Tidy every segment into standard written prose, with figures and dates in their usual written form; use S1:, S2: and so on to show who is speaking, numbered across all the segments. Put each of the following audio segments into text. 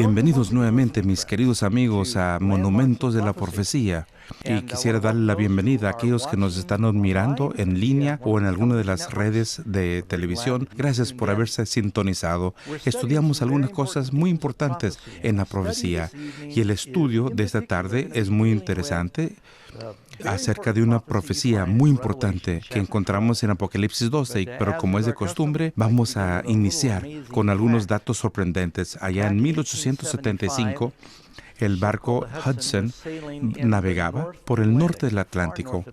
S1: Bienvenidos nuevamente, mis queridos amigos, a Monumentos de la Profecía. Y quisiera darle la bienvenida a aquellos que nos están admirando en línea o en alguna de las redes de televisión. Gracias por haberse sintonizado. Estudiamos algunas cosas muy importantes en la profecía y el estudio de esta tarde es muy interesante acerca de una profecía muy importante que encontramos en Apocalipsis 12, pero como es de costumbre, vamos a iniciar con algunos datos sorprendentes. Allá en 1875, el barco Hudson navegaba por el norte del Atlántico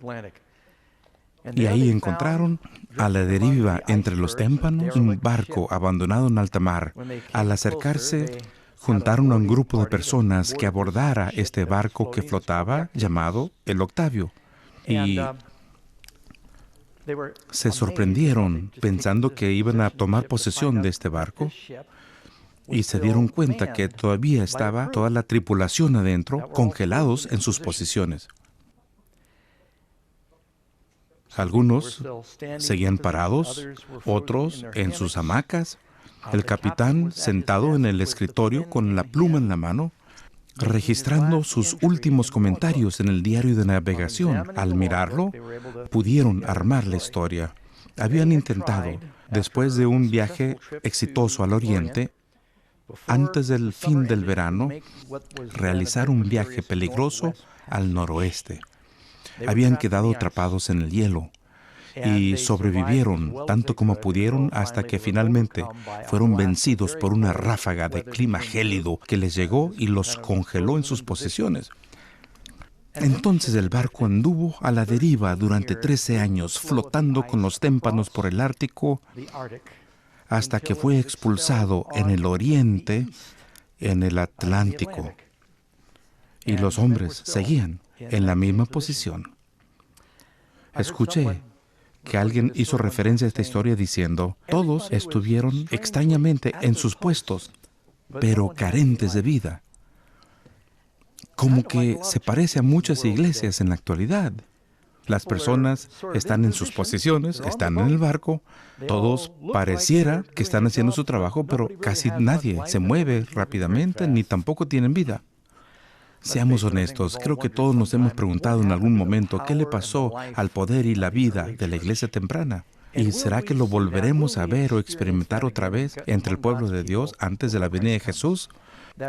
S1: y ahí encontraron a la deriva entre los témpanos un barco abandonado en alta mar. Al acercarse, juntaron a un grupo de personas que abordara este barco que flotaba, llamado el Octavio. Y se sorprendieron pensando que iban a tomar posesión de este barco y se dieron cuenta que todavía estaba toda la tripulación adentro, congelados en sus posiciones. Algunos seguían parados, otros en sus hamacas. El capitán sentado en el escritorio con la pluma en la mano, registrando sus últimos comentarios en el diario de navegación. Al mirarlo, pudieron armar la historia. Habían intentado, después de un viaje exitoso al oriente, antes del fin del verano, realizar un viaje peligroso al noroeste. Habían quedado atrapados en el hielo y sobrevivieron tanto como pudieron hasta que finalmente fueron vencidos por una ráfaga de clima gélido que les llegó y los congeló en sus posiciones. Entonces el barco anduvo a la deriva durante 13 años, flotando con los témpanos por el Ártico, hasta que fue expulsado en el oriente, en el Atlántico. Y los hombres seguían en la misma posición. Escuché que alguien hizo referencia a esta historia diciendo, todos estuvieron extrañamente en sus puestos, pero carentes de vida. Como que se parece a muchas iglesias en la actualidad. Las personas están en sus posiciones, están en el barco, todos pareciera que están haciendo su trabajo, pero casi nadie se mueve rápidamente ni tampoco tienen vida. Seamos honestos, creo que todos nos hemos preguntado en algún momento qué le pasó al poder y la vida de la iglesia temprana. ¿Y será que lo volveremos a ver o experimentar otra vez entre el pueblo de Dios antes de la venida de Jesús?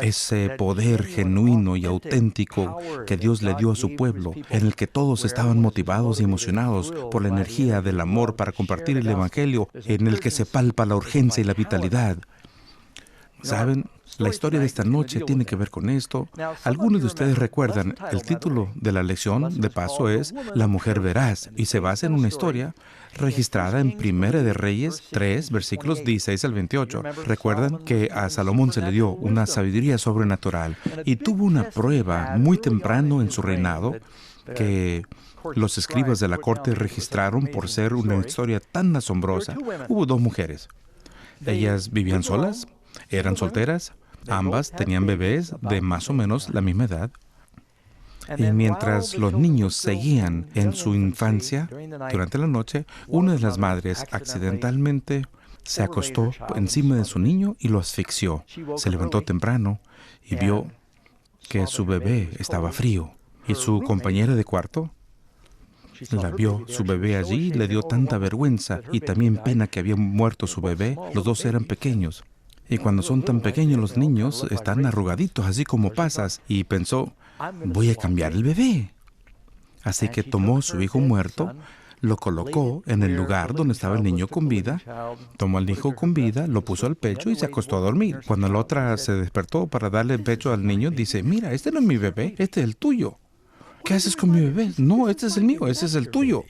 S1: Ese poder genuino y auténtico que Dios le dio a su pueblo, en el que todos estaban motivados y emocionados por la energía del amor para compartir el Evangelio, en el que se palpa la urgencia y la vitalidad. ¿Saben? La historia de esta noche tiene que ver con esto. Algunos de ustedes recuerdan, el título de la lección, de paso, es La mujer veraz, y se basa en una historia registrada en Primera de Reyes 3, versículos 16 al 28. Recuerdan que a Salomón se le dio una sabiduría sobrenatural y tuvo una prueba muy temprano en su reinado que los escribas de la corte registraron por ser una historia tan asombrosa. Hubo dos mujeres. Ellas vivían solas, eran solteras, ambas tenían bebés de más o menos la misma edad. Y mientras los niños seguían en su infancia, durante la noche, una de las madres accidentalmente se acostó encima de su niño y lo asfixió. Se levantó temprano y vio que su bebé estaba frío. Y su compañera de cuarto la vio su bebé allí, le dio tanta vergüenza y también pena que había muerto su bebé. Los dos eran pequeños. Y cuando son tan pequeños los niños, están arrugaditos, así como pasas. Y pensó, voy a cambiar el bebé. Así que tomó su hijo muerto, lo colocó en el lugar donde estaba el niño con vida, tomó al hijo con vida, lo puso al pecho y se acostó a dormir. Cuando la otra se despertó para darle el pecho al niño, dice, mira, este no es mi bebé, este es el tuyo. ¿Qué haces con mi bebé? No, este es el mío, ese es el tuyo.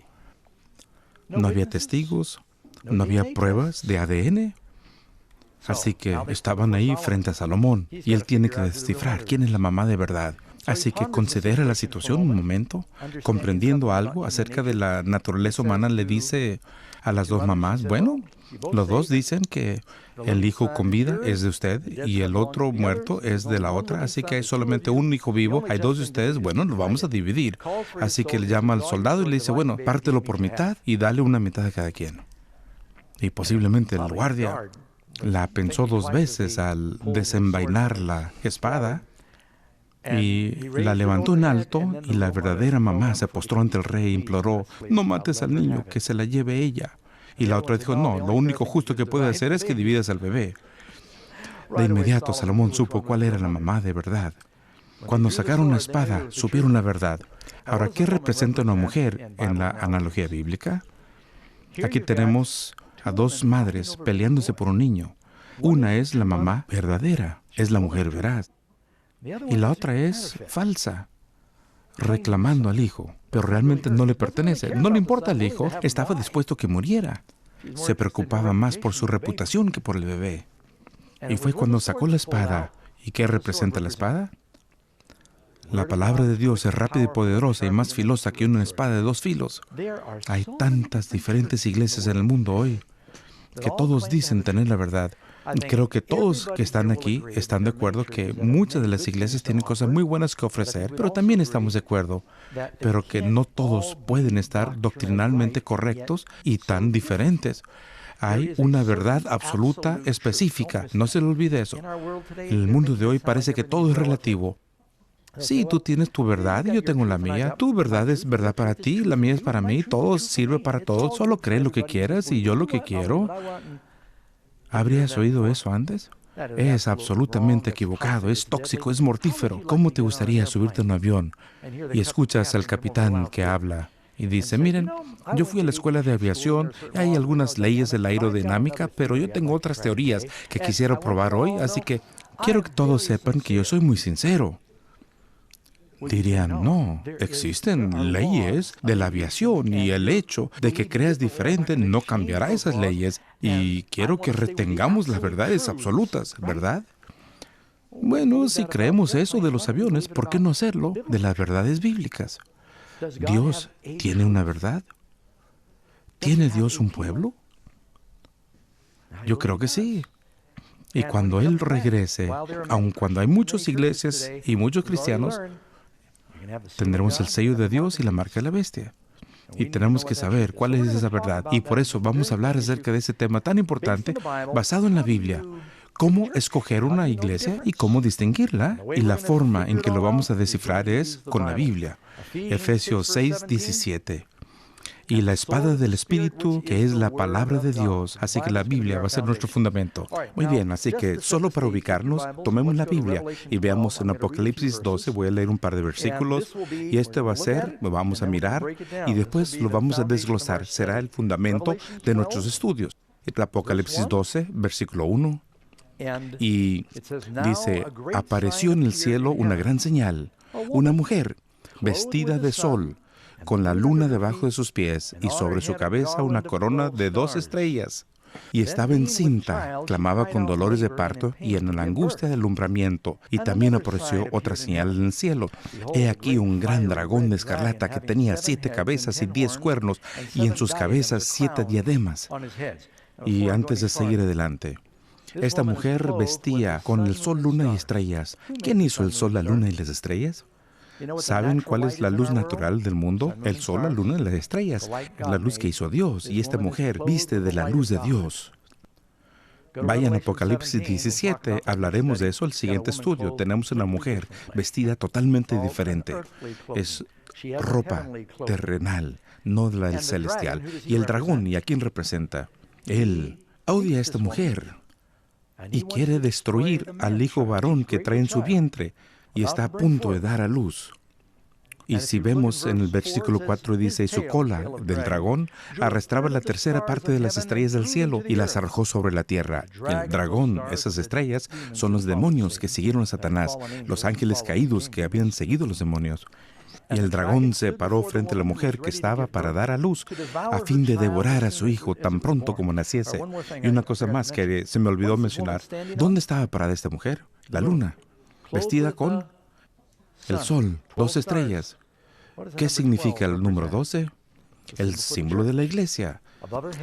S1: No había testigos, no había pruebas de ADN. Así que estaban ahí frente a Salomón y él tiene que descifrar quién es la mamá de verdad. Así que considera la situación un momento, comprendiendo algo acerca de la naturaleza humana, le dice a las dos mamás, bueno, los dos dicen que el hijo con vida es de usted y el otro muerto es de la otra, así que hay solamente un hijo vivo, hay dos de ustedes, bueno, lo vamos a dividir. Así que le llama al soldado y le dice, bueno, pártelo por mitad y dale una mitad a cada quien. Y posiblemente el guardia La pensó 2 veces al desenvainar la espada y la levantó en alto, y la verdadera mamá se postró ante el rey e imploró: no mates al niño, que se la lleve ella. Y la otra dijo: no, lo único justo que puede hacer es que dividas al bebé. De inmediato Salomón supo cuál era la mamá de verdad. Cuando sacaron la espada, supieron la verdad. Ahora, ¿qué representa una mujer en la analogía bíblica? Aquí tenemos a 2 madres peleándose por un niño. Una es la mamá verdadera, es la mujer veraz. Y la otra es falsa, reclamando al hijo, pero realmente no le pertenece. No le importa al hijo, estaba dispuesto a que muriera. Se preocupaba más por su reputación que por el bebé. Y fue cuando sacó la espada. ¿Y qué representa la espada? La palabra de Dios es rápida y poderosa y más filosa que una espada de 2 filos. Hay tantas diferentes iglesias en el mundo hoy que todos dicen tener la verdad. Creo que todos que están aquí están de acuerdo que muchas de las iglesias tienen cosas muy buenas que ofrecer, pero también estamos de acuerdo, pero que no todos pueden estar doctrinalmente correctos y tan diferentes. Hay una verdad absoluta específica, no se le olvide eso. En el mundo de hoy parece que todo es relativo. Sí, tú tienes tu verdad y yo tengo la mía. Tu verdad es verdad para ti, la mía es para mí, todo sirve para todos. Solo cree lo que quieras y yo lo que quiero. ¿Habrías oído eso antes? Es absolutamente equivocado, es tóxico, es mortífero. ¿Cómo te gustaría subirte a un avión y escuchas al capitán que habla y dice: miren, yo fui a la escuela de aviación, hay algunas leyes de la aerodinámica, pero yo tengo otras teorías que quisiera probar hoy, así que quiero que todos sepan que yo soy muy sincero? Dirían: no, existen leyes de la aviación y el hecho de que creas diferente no cambiará esas leyes, y quiero que retengamos las verdades absolutas, ¿verdad? Bueno, si creemos eso de los aviones, ¿por qué no hacerlo de las verdades bíblicas? ¿Dios tiene una verdad? ¿Tiene Dios un pueblo? Yo creo que sí. Y cuando Él regrese, aun cuando hay muchas iglesias y muchos cristianos, tendremos el sello de Dios y la marca de la bestia. Y tenemos que saber cuál es esa verdad. Y por eso vamos a hablar acerca de ese tema tan importante, basado en la Biblia. Cómo escoger una iglesia y cómo distinguirla. Y la forma en que lo vamos a descifrar es con la Biblia. Efesios 6:17. Y la espada del Espíritu, que es la palabra de Dios. Así que la Biblia va a ser nuestro fundamento. Muy bien, así que solo para ubicarnos, tomemos la Biblia y veamos en Apocalipsis 12, voy a leer un par de versículos, y este va a ser, lo vamos a mirar, y después lo vamos a desglosar. Será el fundamento de nuestros estudios. El Apocalipsis 12, versículo 1, y dice: apareció en el cielo una gran señal, una mujer vestida de sol, con la luna debajo de sus pies, y sobre su cabeza una corona de 2 estrellas. Y estaba encinta, clamaba con dolores de parto y en la angustia del alumbramiento. Y también apareció otra señal en el cielo. He aquí un gran dragón de escarlata que tenía 7 cabezas y 10 cuernos, y en sus cabezas 7 diademas. Y antes de seguir adelante, esta mujer vestía con el sol, luna y estrellas. ¿Quién hizo el sol, la luna y las estrellas? ¿Saben cuál es la luz natural del mundo? El sol, la luna y las estrellas. Es la luz que hizo Dios, y esta mujer viste de la luz de Dios. Vayan a Apocalipsis 17, hablaremos de eso el siguiente estudio. Tenemos una mujer vestida totalmente diferente. Es ropa terrenal, no la del celestial. Y el dragón, ¿y a quién representa? Él odia a esta mujer y quiere destruir al hijo varón que trae en su vientre, y está a punto de dar a luz. Y si vemos en el versículo 4, dice: su cola del dragón arrastraba la tercera parte de las estrellas del cielo y las arrojó sobre la tierra. El dragón, esas estrellas, son los demonios que siguieron a Satanás, los ángeles caídos que habían seguido a los demonios. Y el dragón se paró frente a la mujer que estaba para dar a luz, a fin de devorar a su hijo tan pronto como naciese. Y una cosa más que se me olvidó mencionar: ¿dónde estaba parada esta mujer? La luna, vestida con el sol, 2 estrellas. ¿Qué significa el número 12? El símbolo de la iglesia.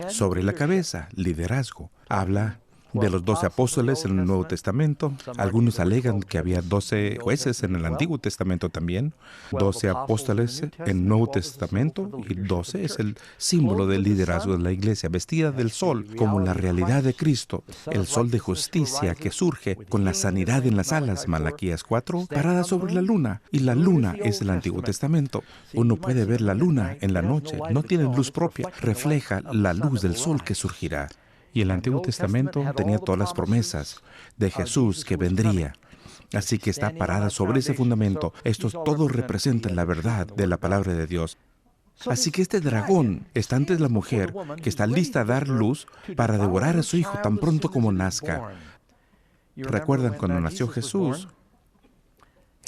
S1: Sobre la cabeza, liderazgo. Habla de los 12 apóstoles en el Nuevo Testamento. Algunos alegan que había 12 jueces en el Antiguo Testamento también, 12 apóstoles en el Nuevo Testamento, y 12 es el símbolo del liderazgo de la iglesia, vestida del sol como la realidad de Cristo, el sol de justicia que surge con la sanidad en las alas, Malaquías 4, parada sobre la luna, y la luna es el Antiguo Testamento. Uno puede ver la luna en la noche, no tiene luz propia, refleja la luz del sol que surgirá. Y el Antiguo Testamento tenía todas las promesas de Jesús que vendría. Así que está parada sobre ese fundamento. Estos todos representan la verdad de la palabra de Dios. Así que este dragón está ante la mujer que está lista a dar luz para devorar a su hijo tan pronto como nazca. ¿Recuerdan cuando nació Jesús?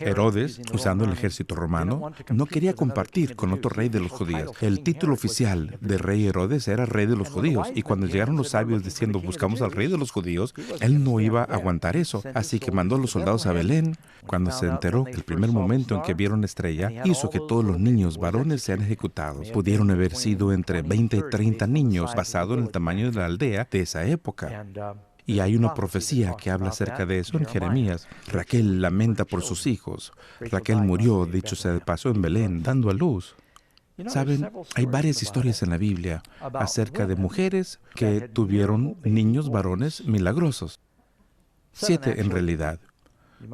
S1: Herodes, usando el ejército romano, no quería compartir con otro rey de los judíos. El título oficial de rey Herodes era rey de los judíos. Y cuando llegaron los sabios diciendo, buscamos al rey de los judíos, él no iba a aguantar eso. Así que mandó a los soldados a Belén. Cuando se enteró que el primer momento en que vieron la estrella hizo que todos los niños varones sean ejecutados. Pudieron haber sido entre 20 y 30 niños, basado en el tamaño de la aldea de esa época. Y hay una profecía que habla acerca de eso en Jeremías. Raquel lamenta por sus hijos. Raquel murió, dicho sea de paso, en Belén, dando a luz. Saben, hay varias historias en la Biblia acerca de mujeres que tuvieron niños varones milagrosos. 7 en realidad.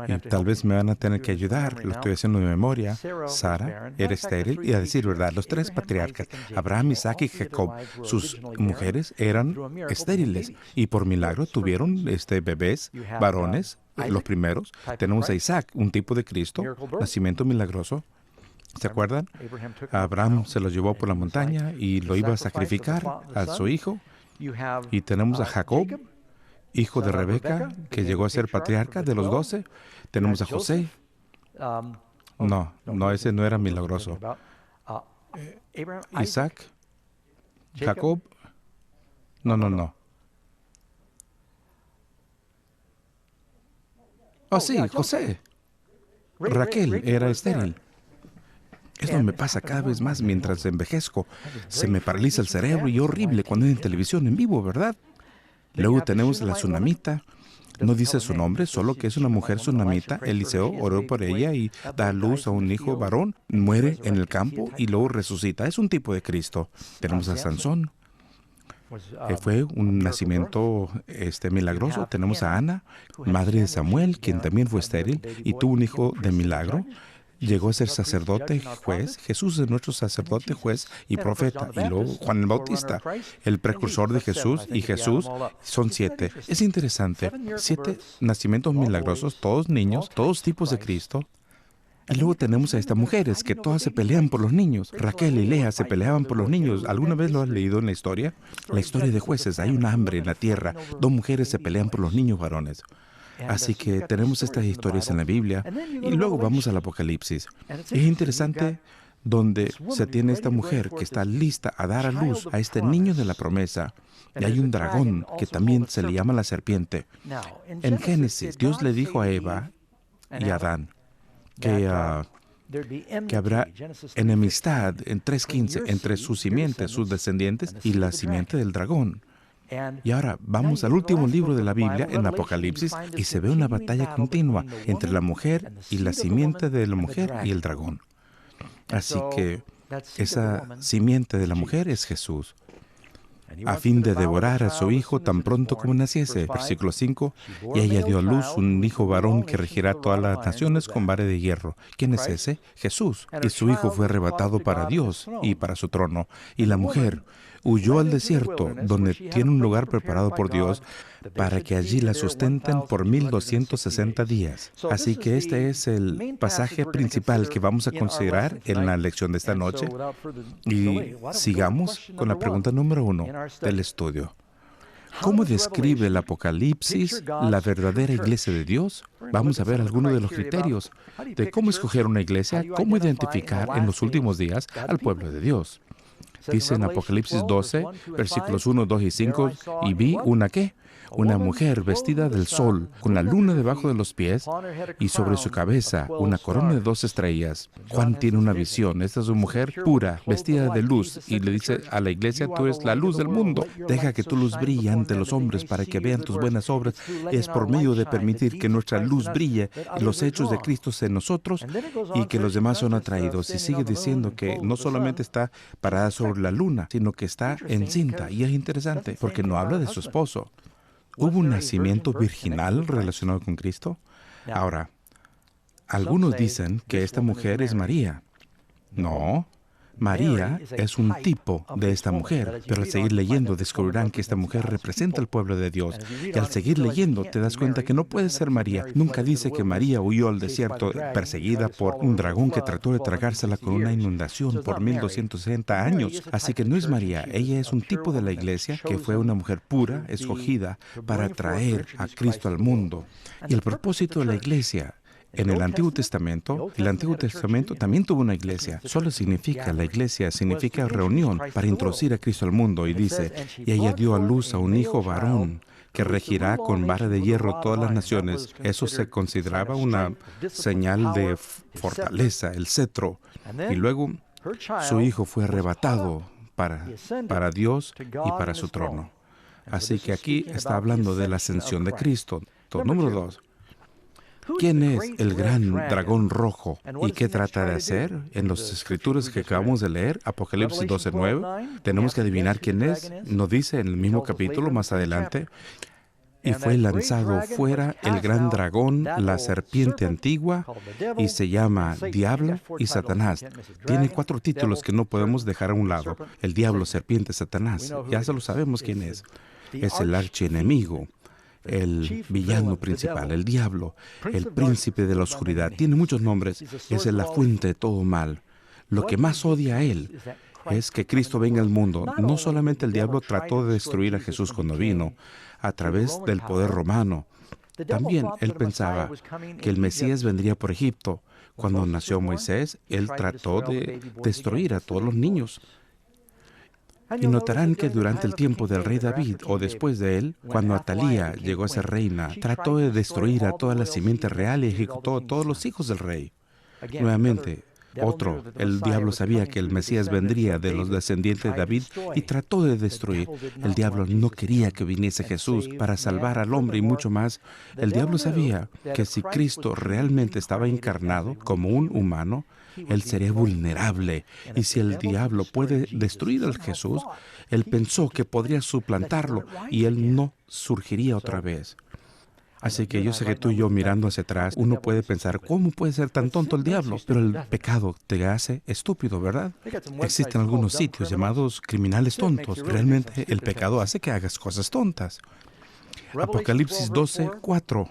S1: Y tal vez me van a tener que ayudar, lo estoy haciendo de memoria. Sara era estéril, y a decir verdad, los 3 patriarcas, Abraham, Isaac y Jacob, sus mujeres eran estériles, y por milagro tuvieron bebés varones, los primeros. Tenemos a Isaac, un tipo de Cristo, nacimiento milagroso. ¿Se acuerdan? Abraham se lo llevó por la montaña y lo iba a sacrificar a su hijo. Y tenemos a Jacob, hijo de Rebeca, que llegó a ser patriarca de los 12. Tenemos a José. No, ese no era milagroso. Isaac, Jacob. No. Oh, sí, José. Raquel era estéril. Eso me pasa cada vez más mientras envejezco. Se me paraliza el cerebro y horrible cuando es en televisión en vivo, ¿verdad? Luego tenemos a la tsunamita. No dice su nombre, solo que es una mujer tsunamita. Eliseo oró por ella y da a luz a un hijo varón. Muere en el campo y luego resucita. Es un tipo de Cristo. Tenemos a Sansón. Fue un nacimiento milagroso. Tenemos a Ana, madre de Samuel, quien también fue estéril y tuvo un hijo de milagro. Llegó a ser sacerdote, juez. Jesús es nuestro sacerdote, juez y profeta. Y luego Juan el Bautista, el precursor de Jesús. Y Jesús son 7. Es interesante. 7 nacimientos milagrosos, todos niños, todos tipos de Cristo. Y luego tenemos a estas mujeres que todas se pelean por los niños. Raquel y Lea se peleaban por los niños. ¿Alguna vez lo has leído en la historia? La historia de jueces. Hay un hambre en la tierra. 2 mujeres se pelean por los niños varones. Así que tenemos estas historias en la Biblia y luego vamos al Apocalipsis. Es interesante donde se tiene esta mujer que está lista a dar a luz a este niño de la promesa. Y hay un dragón que también se le llama la serpiente. En Génesis, Dios le dijo a Eva y a Adán que habrá enemistad en 3:15 entre su simiente, sus descendientes, y la simiente del dragón. Y ahora vamos al último libro de la Biblia, en Apocalipsis, y se ve una batalla continua entre la mujer y la simiente de la mujer y el dragón. Así que esa simiente de la mujer es Jesús, a fin de devorar a su hijo tan pronto como naciese. Versículo 5, y ella dio a luz un hijo varón que regirá todas las naciones con vara de hierro. ¿Quién es ese? Jesús. Y su hijo fue arrebatado para Dios y para su trono. Y la mujer huyó al desierto, donde tiene un lugar preparado por Dios para que allí la sustenten por 1260 días. Así que este es el pasaje principal que vamos a considerar en la lección de esta noche. Y sigamos con la pregunta número 1 del estudio. ¿Cómo describe el Apocalipsis la verdadera iglesia de Dios? Vamos a ver algunos de los criterios de cómo escoger una iglesia, cómo identificar en los últimos días al pueblo de Dios. Dice en Apocalipsis 12, versículos 1, 2 y 5, y vi una ¿qué? una mujer vestida del sol, con la luna debajo de los pies y sobre su cabeza una corona de 12 estrellas. Juan tiene una visión. Esta es una mujer pura, vestida de luz, y le dice a la iglesia: tú eres la luz del mundo. Deja que tu luz brille ante los hombres para que vean tus buenas obras. Es por medio de permitir que nuestra luz brille en los hechos de Cristo en nosotros y que los demás son atraídos. Y sigue diciendo que no solamente está parada sobre la luna, sino que está encinta. Y es interesante porque no habla de su esposo. ¿Hubo un nacimiento virginal relacionado con Cristo? Ahora, algunos dicen que esta mujer es María. No, María es un tipo de esta mujer, pero al seguir leyendo descubrirán que esta mujer representa al pueblo de Dios. Y al seguir leyendo te das cuenta que no puede ser María. Nunca dice que María huyó al desierto perseguida por un dragón que trató de tragársela con una inundación por 1260 años. Así que no es María. Ella es un tipo de la iglesia que fue una mujer pura, escogida para traer a Cristo al mundo. Y el propósito de la iglesia en el Antiguo Testamento también tuvo una iglesia. Solo significa, la iglesia significa reunión para introducir a Cristo al mundo. Y dice, y ella dio a luz a un hijo varón que regirá con vara de hierro todas las naciones. Eso se consideraba una señal de fortaleza, el cetro. Y luego su hijo fue arrebatado para Dios y para su trono. Así que aquí está hablando de la ascensión de Cristo. Número 2. ¿Quién es el gran dragón rojo y qué trata de hacer? En las escrituras que acabamos de leer, Apocalipsis 12:9, tenemos que adivinar quién es. Nos dice en el mismo capítulo más adelante: y fue lanzado fuera el gran dragón, la serpiente antigua, y se llama Diablo y Satanás. Tiene 4 títulos que no podemos dejar a un lado: el diablo, serpiente, Satanás. Ya se lo sabemos quién es. Es el archienemigo, el villano principal, el diablo, el príncipe de la oscuridad. Tiene muchos nombres. Es la fuente de todo mal. Lo que más odia a él es que Cristo venga al mundo. No solamente el diablo trató de destruir a Jesús cuando vino a través del poder romano. También él pensaba que el Mesías vendría por Egipto. Cuando nació Moisés, él trató de destruir a todos los niños. Y notarán que durante el tiempo del rey David o después de él, cuando Atalía llegó a ser reina, trató de destruir a toda la simiente real y ejecutó a todos los hijos del rey. Nuevamente, el diablo sabía que el Mesías vendría de los descendientes de David y trató de destruir. El diablo no quería que viniese Jesús para salvar al hombre y mucho más. El diablo sabía que si Cristo realmente estaba encarnado como un humano, él sería vulnerable. Y si el diablo puede destruir al Jesús, él pensó que podría suplantarlo y él no surgiría otra vez. Así que yo sé que tú y yo, mirando hacia atrás, uno puede pensar, ¿cómo puede ser tan tonto el diablo? Pero el pecado te hace estúpido, ¿verdad? Existen algunos sitios llamados criminales tontos. Realmente el pecado hace que hagas cosas tontas. Apocalipsis 12:4.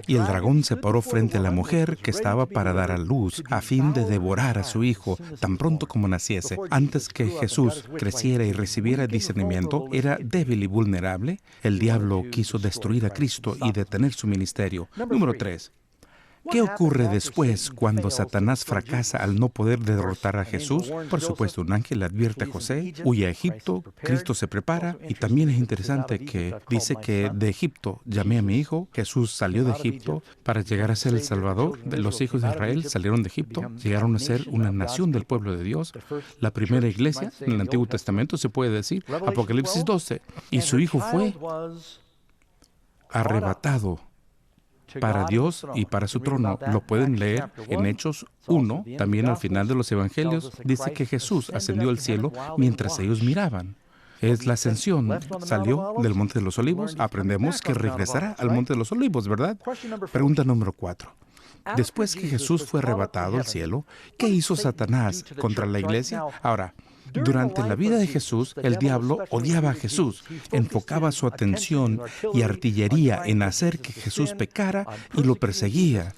S1: Y el dragón se paró frente a la mujer que estaba para dar a luz, a fin de devorar a su hijo tan pronto como naciese. Antes que Jesús creciera y recibiera discernimiento, era débil y vulnerable. El diablo quiso destruir a Cristo y detener su ministerio. Número 3. ¿Qué ocurre después cuando Satanás fracasa al no poder derrotar a Jesús? Por supuesto, un ángel le advierte a José, huye a Egipto, Cristo se prepara, y también es interesante que dice que de Egipto llamé a mi hijo. Jesús salió de Egipto para llegar a ser el Salvador de los hijos de Israel. Salieron de Egipto, llegaron a ser una nación del pueblo de Dios, la primera iglesia en el Antiguo Testamento, se puede decir, Apocalipsis 12, y su hijo fue arrebatado para Dios y para su trono. Lo pueden leer en Hechos 1, también al final de los Evangelios, dice que Jesús ascendió al cielo mientras ellos miraban. Es la ascensión. Salió del Monte de los Olivos. Aprendemos que regresará al Monte de los Olivos, ¿verdad? Pregunta número 4. Después que Jesús fue arrebatado al cielo, ¿qué hizo Satanás contra la iglesia? Ahora, durante la vida de Jesús, el diablo odiaba a Jesús, enfocaba su atención y artillería en hacer que Jesús pecara y lo perseguía.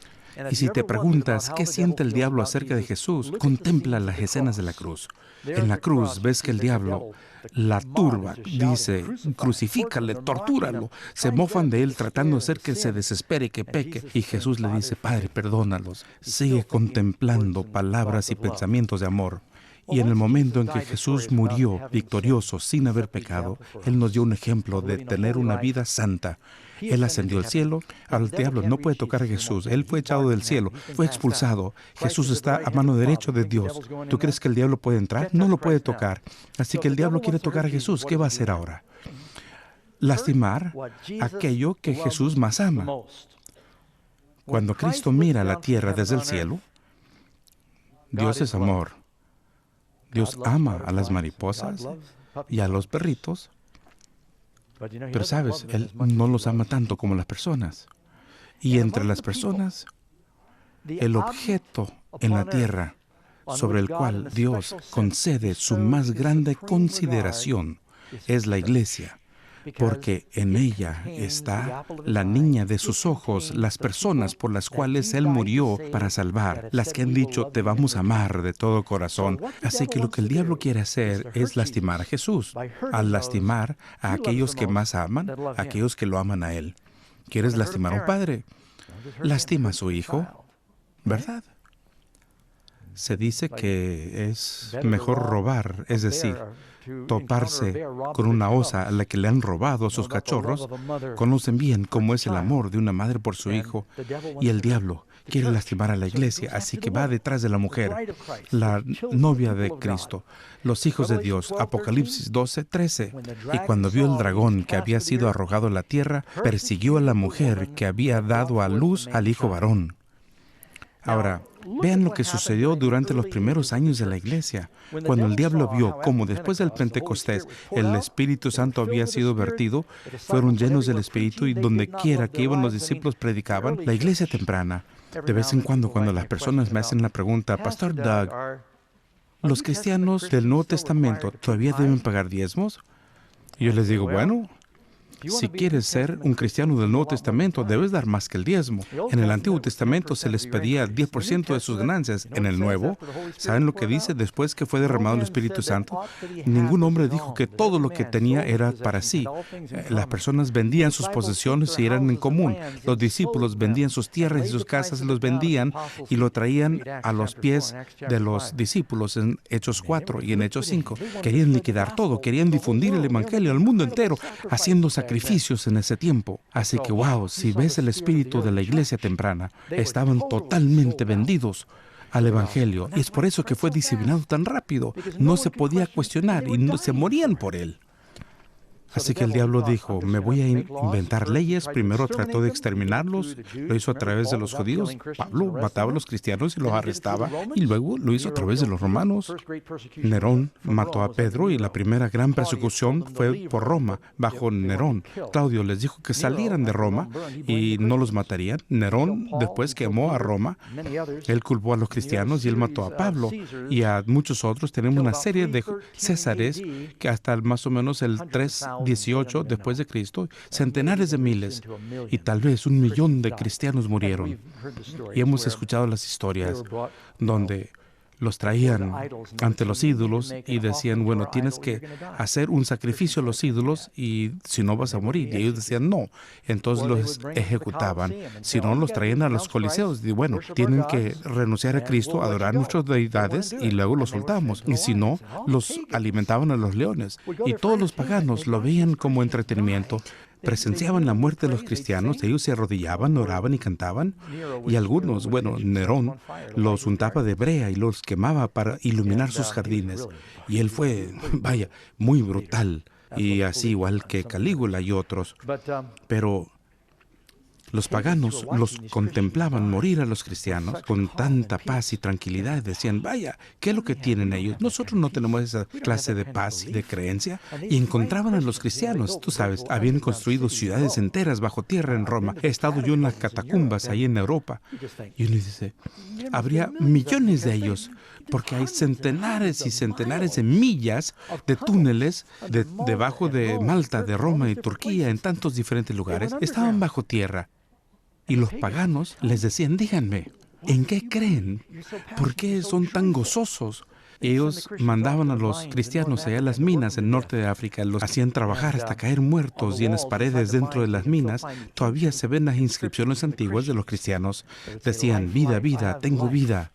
S1: Y si te preguntas qué siente el diablo acerca de Jesús, contempla las escenas de la cruz. En la cruz ves que el diablo la turba, dice, crucifícale, tortúralo. Se mofan de él tratando de hacer que se desespere, que peque. Y Jesús le dice, Padre, perdónalos. Sigue contemplando palabras y pensamientos de amor. Y en el momento en que Jesús murió victorioso sin haber pecado, Él nos dio un ejemplo de tener una vida santa. Él ascendió al cielo. Al diablo no puede tocar a Jesús. Él fue echado del cielo, fue expulsado. Jesús está a mano derecha de Dios. ¿Tú crees que el diablo puede entrar? No lo puede tocar. Así que el diablo quiere tocar a Jesús. ¿Qué va a hacer ahora? Lastimar aquello que Jesús más ama. Cuando Cristo mira a la tierra desde el cielo, Dios es amor. Dios ama a las mariposas y a los perritos, pero sabes, Él no los ama tanto como las personas. Y entre las personas, el objeto en la tierra sobre el cual Dios concede su más grande consideración es la iglesia, porque en ella está la niña de sus ojos, las personas por las cuales Él murió para salvar, las que han dicho, te vamos a amar de todo corazón. Así que lo que el diablo quiere hacer es lastimar a Jesús, al lastimar a aquellos que más aman, a aquellos que lo aman a Él. ¿Quieres lastimar a un padre? Lastima a su hijo, ¿verdad? Se dice que es mejor robar, es decir, toparse con una osa a la que le han robado a sus cachorros. Conocen bien cómo es el amor de una madre por su hijo, y el diablo quiere lastimar a la iglesia, así que va detrás de la mujer, la novia de Cristo, los hijos de Dios. Apocalipsis 12:13. Y cuando vio el dragón que había sido arrojado a la tierra, persiguió a la mujer que había dado a luz al hijo varón. Ahora, vean lo que sucedió durante los primeros años de la iglesia, cuando el diablo vio cómo después del Pentecostés el Espíritu Santo había sido vertido, fueron llenos del Espíritu y donde quiera que iban los discípulos predicaban. La iglesia temprana, de vez en cuando las personas me hacen la pregunta, Pastor Doug, ¿los cristianos del Nuevo Testamento todavía deben pagar diezmos? Y yo les digo, bueno, si quieres ser un cristiano del Nuevo Testamento, debes dar más que el diezmo. En el Antiguo Testamento se les pedía 10% de sus ganancias. En el Nuevo, ¿saben lo que dice? Después que fue derramado el Espíritu Santo, ningún hombre dijo que todo lo que tenía era para sí. Las personas vendían sus posesiones y eran en común. Los discípulos vendían sus tierras y sus casas, los vendían y lo traían a los pies de los discípulos en Hechos 4 y en Hechos 5. Querían liquidar todo, querían difundir el Evangelio al mundo entero, haciendo sacrificios en ese tiempo. Así que, wow, si ves el espíritu de la iglesia temprana, estaban totalmente vendidos al Evangelio. Y es por eso que fue diseminado tan rápido. No se podía cuestionar y no se morían por él. Así que el diablo dijo, me voy a inventar leyes. Primero trató de exterminarlos, lo hizo a través de los judíos. Pablo mataba a los cristianos y los arrestaba, y luego lo hizo a través de los romanos. Nerón mató a Pedro y la primera gran persecución fue por Roma, bajo Nerón. Claudio les dijo que salieran de Roma y no los matarían. Nerón después quemó a Roma. Él culpó a los cristianos y él mató a Pablo y a muchos otros. Tenemos una serie de Césares que hasta más o menos el 318 después de Cristo, centenares de miles y tal vez 1 millón de cristianos murieron. Y hemos escuchado las historias donde los traían ante los ídolos y decían, bueno, tienes que hacer un sacrificio a los ídolos y si no vas a morir. Y ellos decían, no. Entonces los ejecutaban. Si no, los traían a los coliseos. Y bueno, tienen que renunciar a Cristo, adorar nuestras deidades y luego los soltamos. Y si no, los alimentaban a los leones. Y todos los paganos lo veían como entretenimiento. Presenciaban la muerte de los cristianos, ellos se arrodillaban, oraban y cantaban, y algunos, bueno, Nerón los untaba de brea y los quemaba para iluminar sus jardines. Y él fue, vaya, muy brutal, y así igual que Calígula y otros. Pero los paganos los contemplaban morir a los cristianos con tanta paz y tranquilidad. Decían, vaya, ¿qué es lo que tienen ellos? Nosotros no tenemos esa clase de paz y de creencia. Y encontraban a los cristianos. Tú sabes, habían construido ciudades enteras bajo tierra en Roma. He estado yo en las catacumbas ahí en Europa. Y uno dice, habría millones de ellos, porque hay centenares y centenares de millas de túneles debajo de Malta, de Roma y Turquía, en tantos diferentes lugares. Estaban bajo tierra. Y los paganos les decían, díganme, ¿en qué creen? ¿Por qué son tan gozosos? Ellos mandaban a los cristianos allá a las minas en el norte de África, los hacían trabajar hasta caer muertos y en las paredes dentro de las minas todavía se ven las inscripciones antiguas de los cristianos. Decían, vida, vida, tengo vida.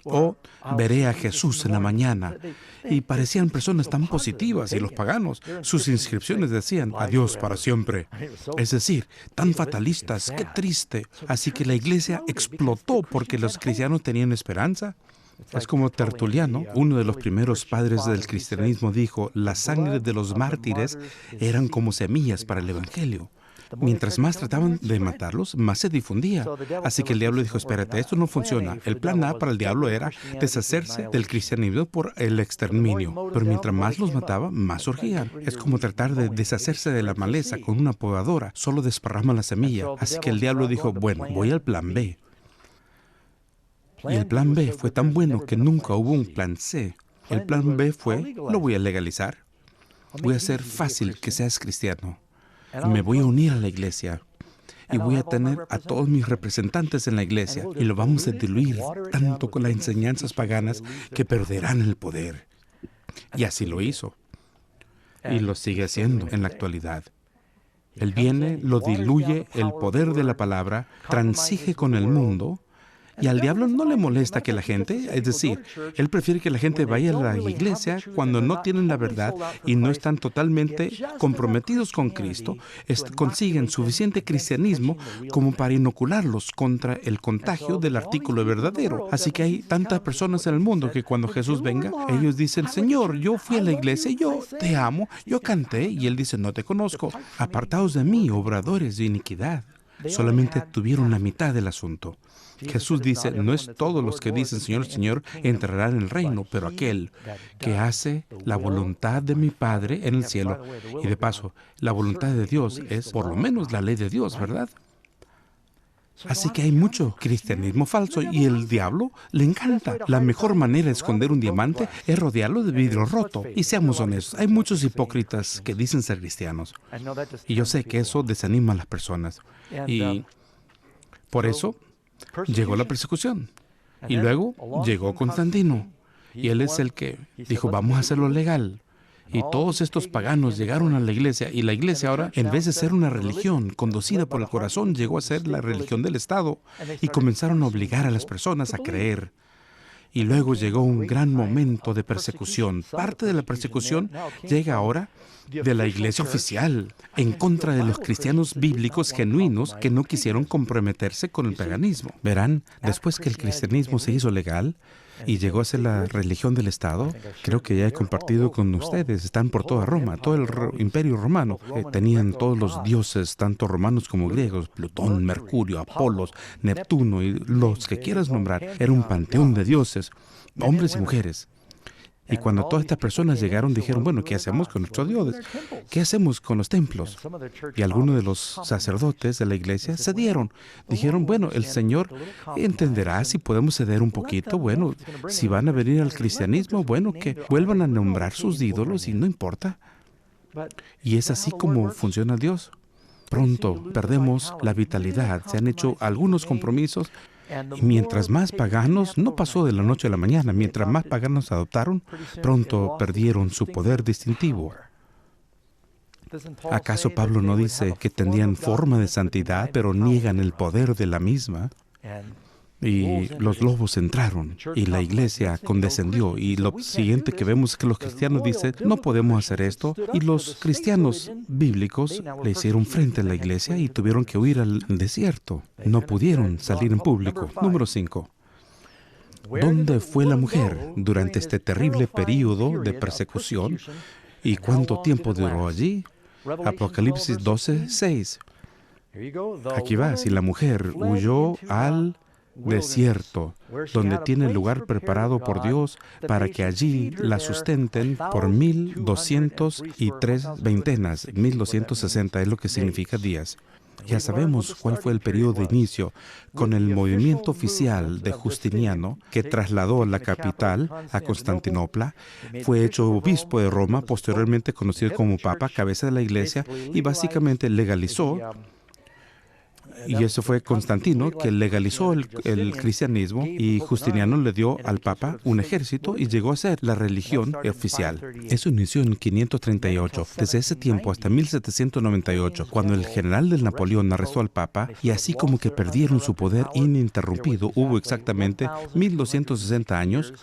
S1: O veré a Jesús en la mañana. Y parecían personas tan positivas, y los paganos, sus inscripciones decían, adiós para siempre. Es decir, tan fatalistas, qué triste. Así que la iglesia explotó porque los cristianos tenían esperanza. Es como Tertuliano, uno de los primeros padres del cristianismo, dijo, la sangre de los mártires eran como semillas para el evangelio. Mientras más trataban de matarlos, más se difundía. Así que el diablo dijo, espérate, esto no funciona. El plan A para el diablo era deshacerse del cristianismo por el exterminio. Pero mientras más los mataba, más surgían. Es como tratar de deshacerse de la maleza con una podadora. Solo desparrama la semilla. Así que el diablo dijo, bueno, voy al plan B. Y el plan B fue tan bueno que nunca hubo un plan C. El plan B fue, lo voy a legalizar. Voy a hacer fácil que seas cristiano. Y me voy a unir a la iglesia. Y voy a tener a todos mis representantes en la iglesia. Y lo vamos a diluir tanto con las enseñanzas paganas que perderán el poder. Y así lo hizo. Y lo sigue haciendo en la actualidad. Él viene, lo diluye el poder de la palabra, transige con el mundo. Y al diablo no le molesta que la gente, es decir, él prefiere que la gente vaya a la iglesia cuando no tienen la verdad y no están totalmente comprometidos con Cristo, consiguen suficiente cristianismo como para inocularlos contra el contagio del artículo verdadero. Así que hay tantas personas en el mundo que cuando Jesús venga, ellos dicen, Señor, yo fui a la iglesia, yo te amo, yo canté, y Él dice, no te conozco, apartaos de mí, obradores de iniquidad. Solamente tuvieron la mitad del asunto. Jesús dice, no es todos los que dicen Señor, Señor, entrarán en el reino, pero aquel que hace la voluntad de mi Padre en el cielo. Y de paso, la voluntad de Dios es por lo menos la ley de Dios, ¿verdad? Así que hay mucho cristianismo falso y el diablo le encanta. La mejor manera de esconder un diamante es rodearlo de vidrio roto. Y seamos honestos, hay muchos hipócritas que dicen ser cristianos. Y yo sé que eso desanima a las personas. Y por eso llegó la persecución. Y luego llegó Constantino. Y él es el que dijo, vamos a hacerlo legal. Y todos estos paganos llegaron a la iglesia. Y la iglesia ahora, en vez de ser una religión conducida por el corazón, llegó a ser la religión del Estado. Y comenzaron a obligar a las personas a creer. Y luego llegó un gran momento de persecución. Parte de la persecución llega ahora de la iglesia oficial, en contra de los cristianos bíblicos genuinos que no quisieron comprometerse con el paganismo. Verán, después que el cristianismo se hizo legal y llegó a ser la religión del Estado, creo que ya he compartido con ustedes, están por toda Roma, todo el imperio romano. Tenían todos los dioses, tanto romanos como griegos, Plutón, Mercurio, Apolos, Neptuno y los que quieras nombrar. Era un panteón de dioses, hombres y mujeres. Y cuando todas estas personas llegaron, dijeron, bueno, ¿qué hacemos con nuestros dioses? ¿Qué hacemos con los templos? Y algunos de los sacerdotes de la iglesia cedieron. Dijeron, bueno, el Señor entenderá si podemos ceder un poquito. Bueno, si van a venir al cristianismo, bueno, que vuelvan a nombrar sus ídolos y no importa. Y es así como funciona Dios. Pronto perdemos la vitalidad. Se han hecho algunos compromisos. Y mientras más paganos, no pasó de la noche a la mañana, mientras más paganos adoptaron, pronto perdieron su poder distintivo. ¿Acaso Pablo no dice que tenían forma de santidad, pero niegan el poder de la misma? Y los lobos entraron y la iglesia condescendió. Y lo siguiente que vemos es que los cristianos dicen, no podemos hacer esto. Y los cristianos bíblicos le hicieron frente a la iglesia y tuvieron que huir al desierto. No pudieron salir en público. Número 5. ¿Dónde fue la mujer durante este terrible período de persecución? ¿Y cuánto tiempo duró allí? Apocalipsis 12:6. Aquí va, si la mujer huyó al desierto, donde tiene el lugar preparado por Dios para que allí la sustenten por 1203 veintenas, 1260 es lo que significa días. Ya sabemos cuál fue el periodo de inicio con el movimiento oficial de Justiniano que trasladó la capital a Constantinopla. Fue hecho obispo de Roma, posteriormente conocido como Papa, cabeza de la iglesia, y básicamente legalizó Y eso fue Constantino que legalizó el cristianismo, y Justiniano le dio al Papa un ejército y llegó a ser la religión oficial. Eso inició en 538. Desde ese tiempo hasta 1798, cuando el general de Napoleón arrestó al Papa, y así como que perdieron su poder ininterrumpido, hubo exactamente 1260 años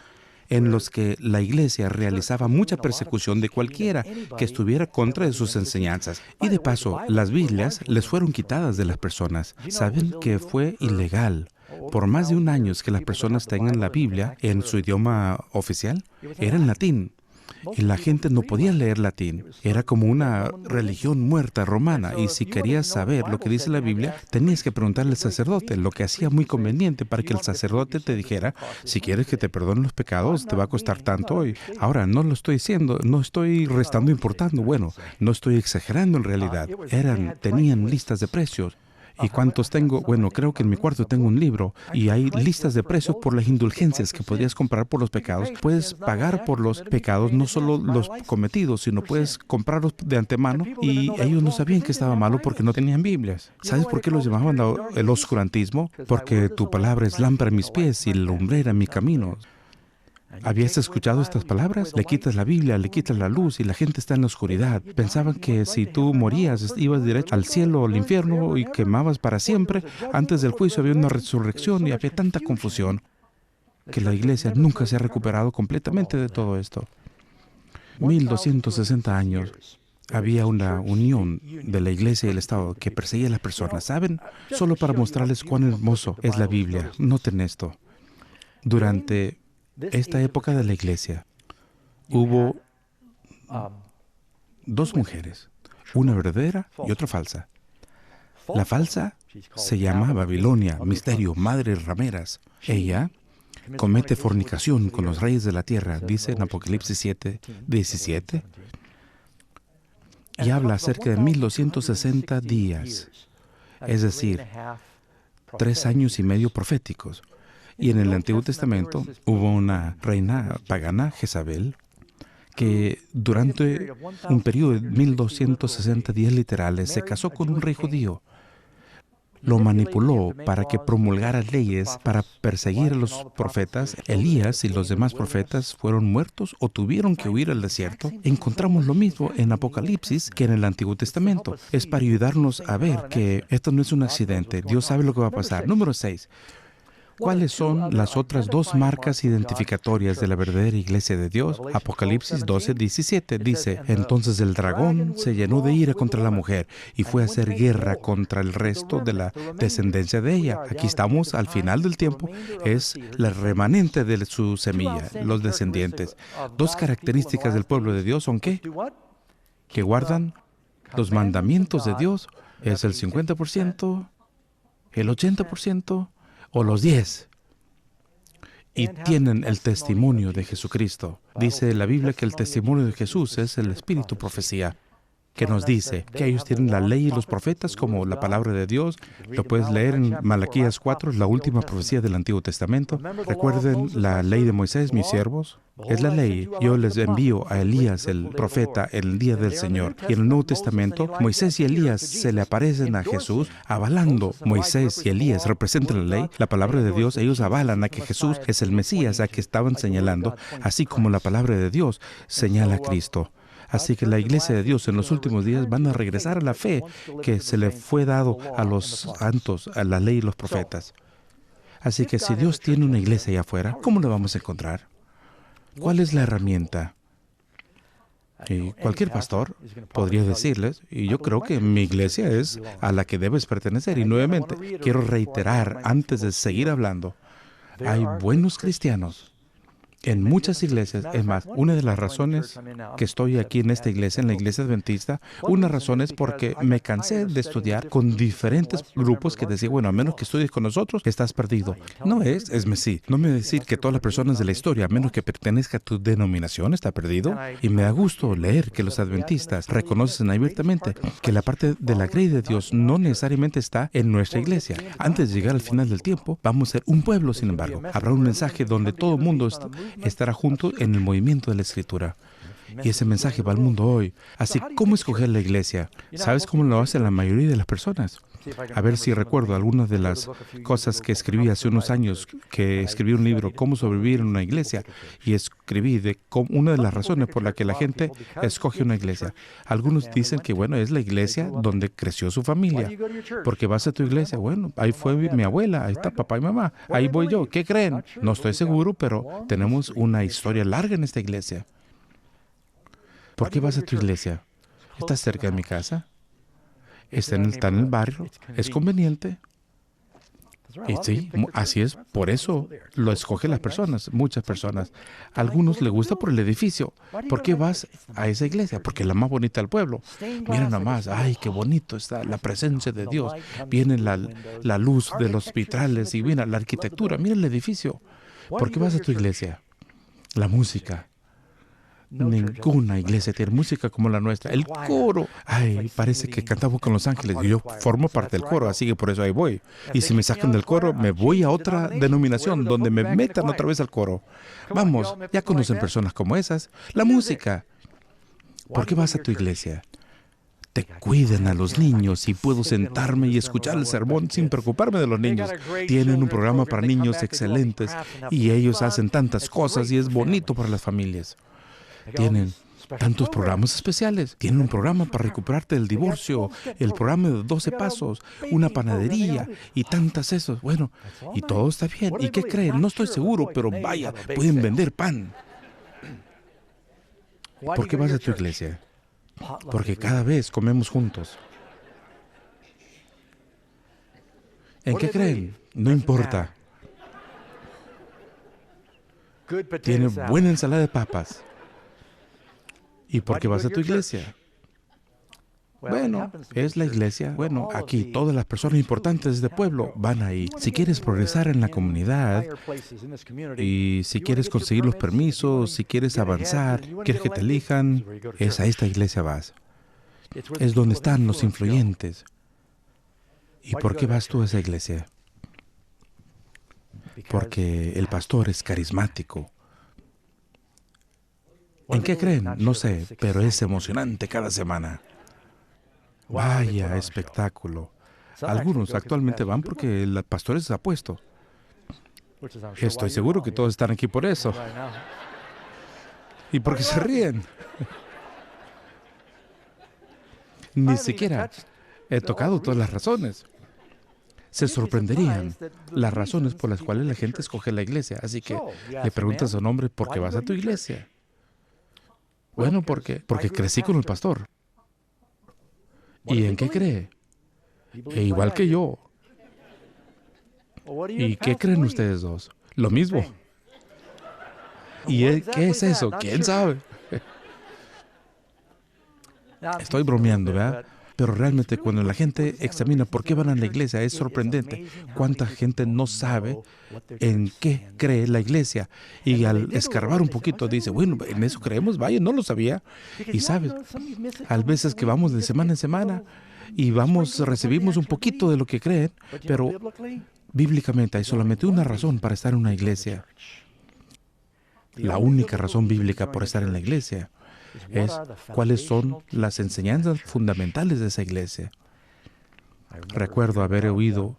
S1: en los que la Iglesia realizaba mucha persecución de cualquiera que estuviera contra de sus enseñanzas. Y de paso, las Biblias les fueron quitadas de las personas. ¿Saben que fue ilegal por más de un año que las personas tengan la Biblia en su idioma oficial? Era en latín. Y la gente no podía leer latín. Era como una religión muerta romana. Y si querías saber lo que dice la Biblia, tenías que preguntarle al sacerdote, lo que hacía muy conveniente para que el sacerdote te dijera, si quieres que te perdonen los pecados, te va a costar tanto. Y ahora, no lo estoy diciendo, no estoy restando importando. Bueno, no estoy exagerando en realidad. Tenían listas de precios. ¿Y cuántos tengo? Bueno, creo que en mi cuarto tengo un libro y hay listas de precios por las indulgencias que podrías comprar por los pecados. Puedes pagar por los pecados, no solo los cometidos, sino puedes comprarlos de antemano, y ellos no sabían que estaba malo porque no tenían Biblias. ¿Sabes por qué los llamaban el oscurantismo? Porque tu palabra es lámpara a mis pies y lumbrera en mi camino. ¿Habías escuchado estas palabras? Le quitas la Biblia, le quitas la luz y la gente está en la oscuridad. Pensaban que si tú morías, ibas directo al cielo o al infierno y quemabas para siempre. Antes del juicio había una resurrección y había tanta confusión que la Iglesia nunca se ha recuperado completamente de todo esto. 1260 años. Había una unión de la Iglesia y el Estado que perseguía a las personas. ¿Saben? Solo para mostrarles cuán hermoso es la Biblia. Noten esto. Durante esta época de la Iglesia, hubo dos mujeres, una verdadera y otra falsa. La falsa se llama Babilonia, misterio, madre de rameras. Ella comete fornicación con los reyes de la tierra, dice en Apocalipsis 7:17, y habla acerca de 1260 días, es decir, 3 años y medio proféticos. Y en el Antiguo Testamento hubo una reina pagana, Jezabel, que durante un periodo de 1260 días literales se casó con un rey judío. Lo manipuló para que promulgara leyes para perseguir a los profetas. Elías y los demás profetas fueron muertos o tuvieron que huir al desierto. Encontramos lo mismo en Apocalipsis que en el Antiguo Testamento. Es para ayudarnos a ver que esto no es un accidente. Dios sabe lo que va a pasar. Número 6. ¿Cuáles son las otras dos marcas identificatorias de la verdadera Iglesia de Dios? Apocalipsis 12:17 dice, entonces el dragón se llenó de ira contra la mujer y fue a hacer guerra contra el resto de la descendencia de ella. Aquí estamos al final del tiempo, es la remanente de su semilla, los descendientes. Dos características del pueblo de Dios son ¿qué? Que guardan los mandamientos de Dios. ¿Es el 50%? ¿El 80%? ¿O los 10? Y tienen el testimonio de Jesucristo. Dice la Biblia que el testimonio de Jesús es el espíritu profecía, que nos dice que ellos tienen la ley y los profetas como la palabra de Dios. Lo puedes leer en Malaquías 4, la última profecía del Antiguo Testamento. Recuerden la ley de Moisés, mis siervos. Es la ley. Yo les envío a Elías, el profeta, el día del Señor. Y en el Nuevo Testamento, Moisés y Elías se le aparecen a Jesús avalando. Moisés y Elías representan la ley, la palabra de Dios. Ellos avalan a que Jesús es el Mesías a que estaban señalando, así como la palabra de Dios señala a Cristo. Así que la Iglesia de Dios en los últimos días van a regresar a la fe que se le fue dado a los santos, a la ley y los profetas. Así que si Dios tiene una iglesia allá afuera, ¿cómo la vamos a encontrar? ¿Cuál es la herramienta? Y cualquier pastor podría decirles, y yo creo que mi iglesia es a la que debes pertenecer. Y nuevamente, quiero reiterar antes de seguir hablando, hay buenos cristianos en muchas iglesias. Es más, una de las razones que estoy aquí en esta iglesia, en la iglesia adventista, una razón es porque me cansé de estudiar con diferentes grupos que decían, bueno, a menos que estudies con nosotros, estás perdido. No me decir que todas las personas de la historia, a menos que pertenezca a tu denominación, está perdido. Y me da gusto leer que los adventistas reconocen abiertamente que la parte de la grey de Dios no necesariamente está en nuestra iglesia. Antes de llegar al final del tiempo, vamos a ser un pueblo, sin embargo. Habrá un mensaje donde todo el mundo estará junto en el movimiento de la Escritura. Y ese mensaje va al mundo hoy. Así, ¿cómo escoger la iglesia? ¿Sabes cómo lo hacen la mayoría de las personas? a ver si recuerdo algunas de las cosas que escribí hace unos años, que escribí un libro, Cómo sobrevivir en una iglesia, y escribí de una de las razones por la que la gente escoge una iglesia. Algunos dicen que, bueno, es la iglesia donde creció su familia. ¿Por qué vas a tu iglesia? Bueno, ahí fue mi abuela, ahí está papá y mamá, ahí voy yo. ¿Qué creen? No estoy seguro, pero tenemos una historia larga en esta iglesia. ¿Por qué vas a tu iglesia? ¿Está cerca de mi casa? ¿Está en el barrio? ¿Es conveniente? Y sí, así es. Por eso lo escogen las personas, muchas personas. A algunos les gusta por el edificio. ¿Por qué vas a esa iglesia? Porque es la más bonita del pueblo. Mira nomás, ay, qué bonito está la presencia de Dios. Viene la luz de los vitrales y viene la arquitectura. Mira el edificio. ¿Por qué vas a tu iglesia? La música. Ninguna iglesia tiene música como la nuestra. El coro. Ay, parece que cantamos con los ángeles. Y yo formo parte del coro, así que por eso ahí voy. Y si me sacan del coro, me voy a otra denominación donde me metan otra vez al coro. Vamos, ya conocen personas como esas. La música. ¿Por qué vas a tu iglesia? Te cuidan a los niños y puedo sentarme y escuchar el sermón sin preocuparme de los niños. Tienen un programa para niños excelentes y ellos hacen tantas cosas y es bonito para las familias. Tienen tantos programas especiales. Tienen un programa para recuperarte del divorcio, el programa de 12 pasos, una panadería y tantas esos. Bueno, y todo está bien. ¿Y qué creen? No estoy seguro, pero vaya, pueden vender pan. ¿Por qué vas a tu iglesia? Porque cada vez comemos juntos. ¿En qué creen? No importa. Tiene buena ensalada de papas. ¿Y por qué vas a tu iglesia? Bueno, es la iglesia. Bueno, aquí todas las personas importantes del pueblo van ahí. Si quieres progresar en la comunidad y si quieres conseguir los permisos, si quieres avanzar, quieres que te elijan, es a esta iglesia vas. Es donde están los influyentes. ¿Y por qué vas tú a esa iglesia? Porque el pastor es carismático. ¿En qué creen? No sé, pero es emocionante cada semana. Vaya espectáculo. Algunos actualmente van porque el pastor es apuesto. Estoy seguro que todos están aquí por eso. ¿Y porque se ríen? Ni siquiera he tocado todas las razones. Se sorprenderían las razones por las cuales la gente escoge la iglesia. Así que le preguntas a un hombre, ¿por qué vas a tu iglesia? Bueno, porque crecí con el pastor. ¿Y en qué cree? Igual que yo. ¿Y qué creen ustedes dos? Lo mismo. ¿Y qué es eso? ¿Quién sabe? Estoy bromeando, ¿verdad? Pero realmente cuando la gente examina por qué van a la iglesia es sorprendente cuánta gente no sabe en qué cree la iglesia. Y al escarbar un poquito dice, bueno, en eso creemos, vaya, no lo sabía. Y sabes, a veces que vamos de semana en semana y recibimos un poquito de lo que creen, pero bíblicamente hay solamente una razón para estar en una iglesia. La única razón bíblica por estar en la iglesia es cuáles son las enseñanzas fundamentales de esa iglesia. Recuerdo haber oído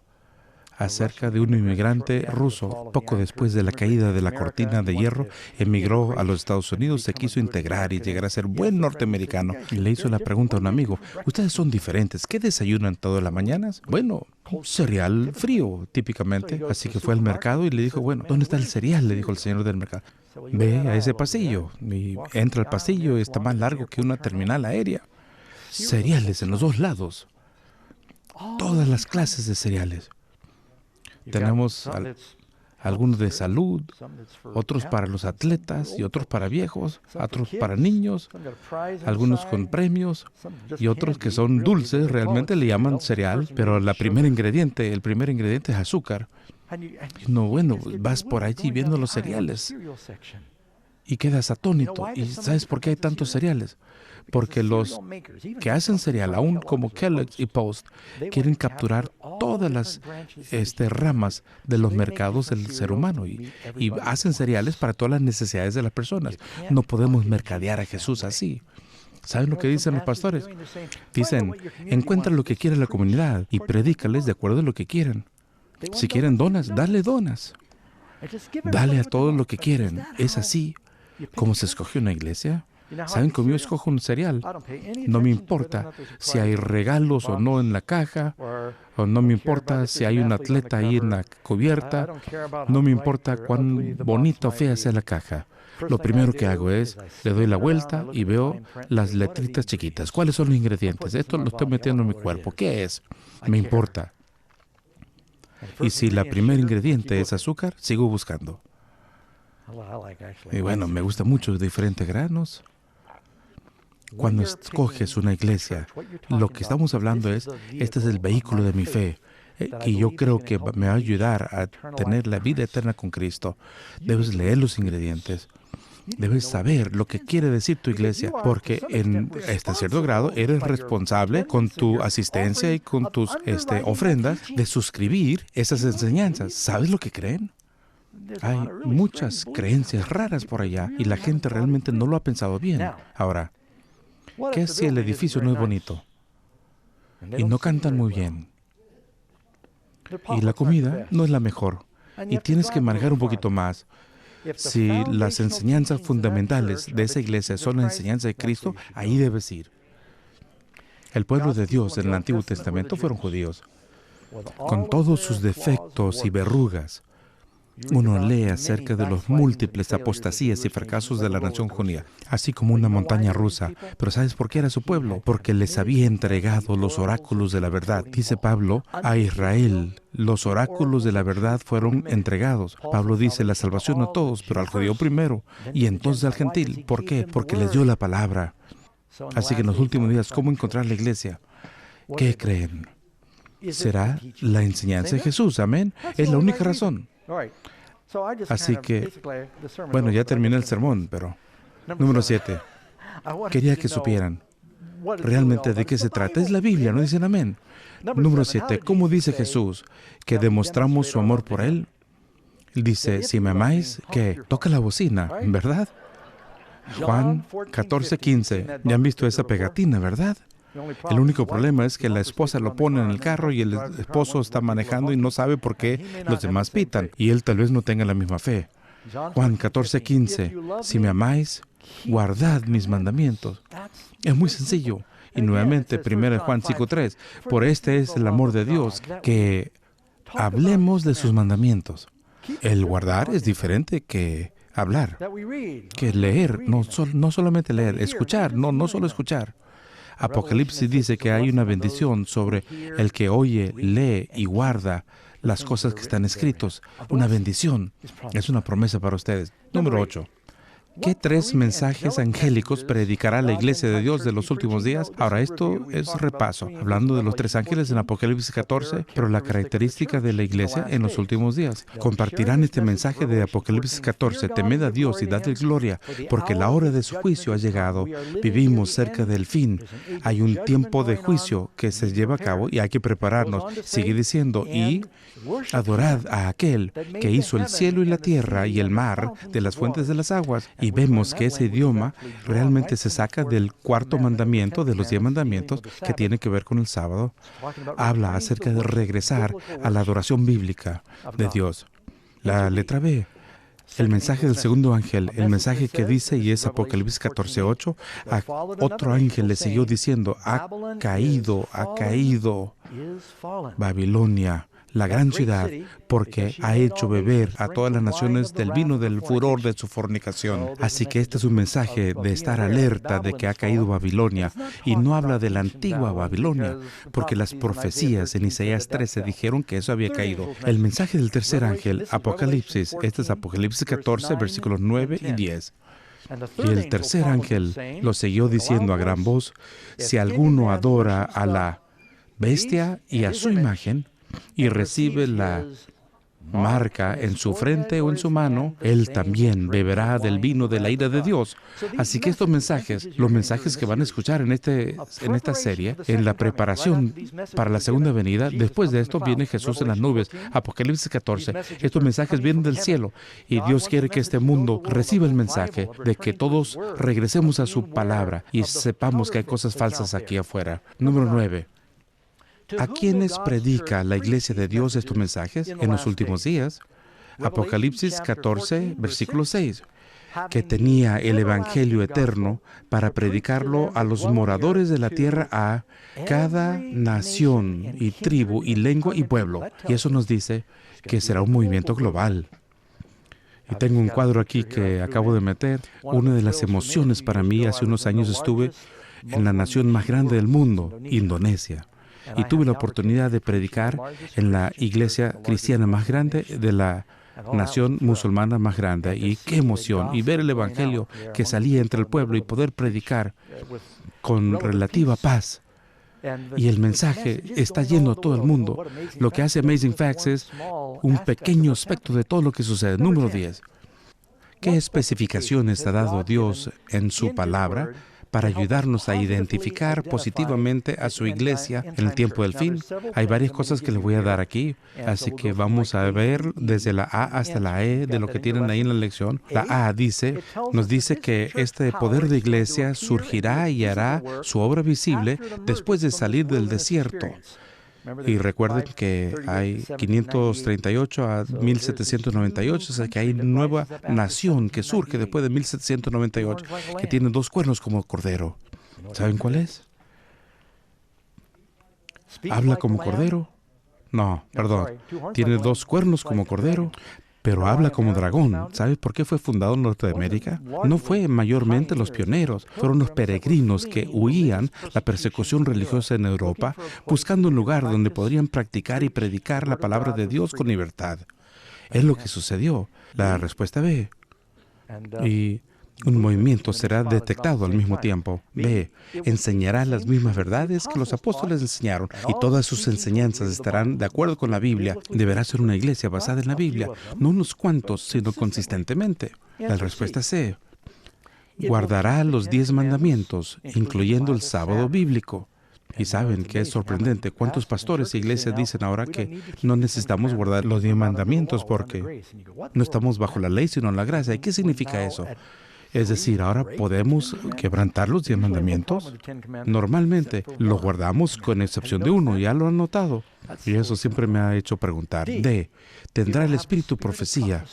S1: acerca de un inmigrante ruso. Poco después de la caída de la cortina de hierro, emigró a los Estados Unidos, se quiso integrar y llegar a ser buen norteamericano. Y le hizo la pregunta a un amigo, ustedes son diferentes, ¿qué desayunan todas las mañanas? Bueno, cereal frío, típicamente. Así que fue al mercado y le dijo, bueno, ¿dónde está el cereal? Le dijo el señor del mercado. Ve a ese pasillo. Y entra al pasillo y está más largo que una terminal aérea. Cereales en los dos lados. Todas las clases de cereales. Tenemos algunos de salud, otros para los atletas y otros para viejos, otros para niños, algunos con premios y otros que son dulces, realmente le llaman cereal, pero el primer ingrediente es azúcar. No, bueno, vas por allí viendo los cereales y quedas atónito. ¿Y sabes por qué hay tantos cereales? Porque los que hacen cereal, aún como Kellogg's y Post, quieren capturar todas las ramas de los mercados del ser humano y hacen cereales para todas las necesidades de las personas. No podemos mercadear a Jesús así. ¿Saben lo que dicen los pastores? Dicen, encuentra lo que quiere la comunidad y predícales de acuerdo a lo que quieran. Si quieren donas, dale donas. Dale a todos lo que quieren. ¿Es así como se escoge una iglesia? ¿Saben cómo yo escojo un cereal? No me importa si hay regalos o no en la caja, o no me importa si hay un atleta ahí en la cubierta, no me importa cuán bonita o fea sea la caja. Lo primero que hago es, le doy la vuelta y veo las letritas chiquitas. ¿Cuáles son los ingredientes? Esto lo estoy metiendo en mi cuerpo. ¿Qué es? Me importa. Y si la primer ingrediente es azúcar, sigo buscando. Y bueno, me gusta mucho diferentes granos. Cuando escoges una iglesia, lo que estamos hablando es, este es el vehículo de mi fe, que yo creo que me va a ayudar a tener la vida eterna con Cristo. Debes leer los ingredientes. Debes saber lo que quiere decir tu iglesia, porque hasta cierto grado eres responsable con tu asistencia y con tus ofrendas de suscribir esas enseñanzas. ¿Sabes lo que creen? Hay muchas creencias raras por allá y la gente realmente no lo ha pensado bien. Ahora, ¿qué si el edificio no es bonito? Y no cantan muy bien. Y la comida no es la mejor. Y tienes que manejar un poquito más. Si las enseñanzas fundamentales de esa iglesia son la enseñanza de Cristo, ahí debes ir. El pueblo de Dios en el Antiguo Testamento fueron judíos. Con todos sus defectos y verrugas, uno lee acerca de los múltiples apostasías y fracasos de la nación judía, así como una montaña rusa. Pero ¿sabes por qué era su pueblo? Porque les había entregado los oráculos de la verdad. Dice Pablo, a Israel los oráculos de la verdad fueron entregados. Pablo dice, la salvación a todos, pero al judío primero, y entonces al gentil. ¿Por qué? Porque les dio la palabra. Así que en los últimos días, ¿cómo encontrar la iglesia? ¿Qué creen? Será la enseñanza de Jesús, amén. Es la única razón. Así que, bueno, ya terminé el sermón, pero... Número 7. Quería que supieran realmente de qué se trata. Es la Biblia, ¿no dicen amén? Número 7. ¿Cómo dice Jesús que demostramos su amor por Él? Él dice, si me amáis, ¿qué? Toca la bocina, ¿verdad? Juan 14:15. Ya han visto esa pegatina, ¿verdad? El único problema es que la esposa lo pone en el carro y el esposo está manejando y no sabe por qué los demás pitan. Y él tal vez no tenga la misma fe. Juan 14:15. Si me amáis, guardad mis mandamientos. Es muy sencillo. Y nuevamente, 1 Juan 5:3. Por este es el amor de Dios, que hablemos de sus mandamientos. El guardar es diferente que hablar, que leer. No solamente leer, escuchar. No solo escuchar. Apocalipsis dice que hay una bendición sobre el que oye, lee y guarda las cosas que están escritas. Una bendición. Es una promesa para ustedes. Número 8. ¿Qué 3 mensajes angélicos predicará la iglesia de Dios de los últimos días? Ahora, esto es repaso, hablando de los 3 ángeles en Apocalipsis 14, pero la característica de la iglesia en los últimos días. Compartirán este mensaje de Apocalipsis 14, temed a Dios y dadle gloria, porque la hora de su juicio ha llegado. Vivimos cerca del fin. Hay un tiempo de juicio que se lleva a cabo y hay que prepararnos. Sigue diciendo, y adorad a aquel que hizo el cielo y la tierra y el mar de las fuentes de las aguas. Y vemos que ese idioma realmente se saca del 4º mandamiento de los 10 mandamientos que tiene que ver con el sábado. Habla acerca de regresar a la adoración bíblica de Dios. La letra B. El mensaje del segundo ángel, el mensaje que dice, y es Apocalipsis 14:8, a otro ángel le siguió diciendo, ha caído Babilonia, la gran ciudad, porque ha hecho beber a todas las naciones del vino del furor de su fornicación. Así que este es un mensaje de estar alerta de que ha caído Babilonia, y no habla de la antigua Babilonia, porque las profecías en Isaías 13 dijeron que eso había caído. El mensaje del tercer ángel, Apocalipsis, este es Apocalipsis 14, versículos 9 y 10. Y el tercer ángel lo siguió diciendo a gran voz, si alguno adora a la bestia y a su imagen, y recibe la marca en su frente o en su mano, él también beberá del vino de la ira de Dios. Así que estos mensajes, los mensajes que van a escuchar en esta serie, en la preparación para la segunda venida, después de esto viene Jesús en las nubes. Apocalipsis 14. Estos mensajes vienen del cielo y Dios quiere que este mundo reciba el mensaje de que todos regresemos a su palabra y sepamos que hay cosas falsas aquí afuera. Número 9. ¿A quiénes predica la Iglesia de Dios estos mensajes en los últimos días? Apocalipsis 14, versículo 6. Que tenía el Evangelio eterno para predicarlo a los moradores de la tierra, a cada nación y tribu y lengua y pueblo. Y eso nos dice que será un movimiento global. Y tengo un cuadro aquí que acabo de meter. Una de las emociones para mí, hace unos años estuve en la nación más grande del mundo, Indonesia. Y tuve la oportunidad de predicar en la iglesia cristiana más grande de la nación musulmana más grande. Y qué emoción. Y ver el evangelio que salía entre el pueblo y poder predicar con relativa paz. Y el mensaje está yendo a todo el mundo. Lo que hace Amazing Facts es un pequeño aspecto de todo lo que sucede. Número 10. ¿Qué especificaciones ha dado Dios en su palabra para ayudarnos a identificar positivamente a su iglesia en el tiempo del fin? Hay varias cosas que les voy a dar aquí, así que vamos a ver desde la A hasta la E de lo que tienen ahí en la lección. La A nos dice que este poder de iglesia surgirá y hará su obra visible después de salir del desierto. Y recuerden que hay 538 a 1798, o sea que hay nueva nación que surge después de 1798, que tiene 2 cuernos como cordero. ¿Saben cuál es? ¿Habla como cordero? No, perdón. Tiene 2 cuernos como cordero, pero habla como dragón. ¿Sabes por qué fue fundado en Norteamérica? No fue mayormente los pioneros, fueron los peregrinos que huían la persecución religiosa en Europa, buscando un lugar donde podrían practicar y predicar la palabra de Dios con libertad. Es lo que sucedió. La respuesta B. Y un movimiento será detectado al mismo tiempo. B. Enseñará las mismas verdades que los apóstoles enseñaron, y todas sus enseñanzas estarán de acuerdo con la Biblia. Deberá ser una iglesia basada en la Biblia, no unos cuantos, sino consistentemente. La respuesta C. Guardará los 10 mandamientos, incluyendo el sábado bíblico. Y saben que es sorprendente cuántos pastores e iglesias dicen ahora que no necesitamos guardar los 10 mandamientos porque no estamos bajo la ley, sino la gracia. ¿Y qué significa eso? Es decir, ahora podemos quebrantar los 10 mandamientos. Normalmente los guardamos con excepción de uno, ya lo han notado. Y eso siempre me ha hecho preguntar. D. Tendrá el espíritu profecía.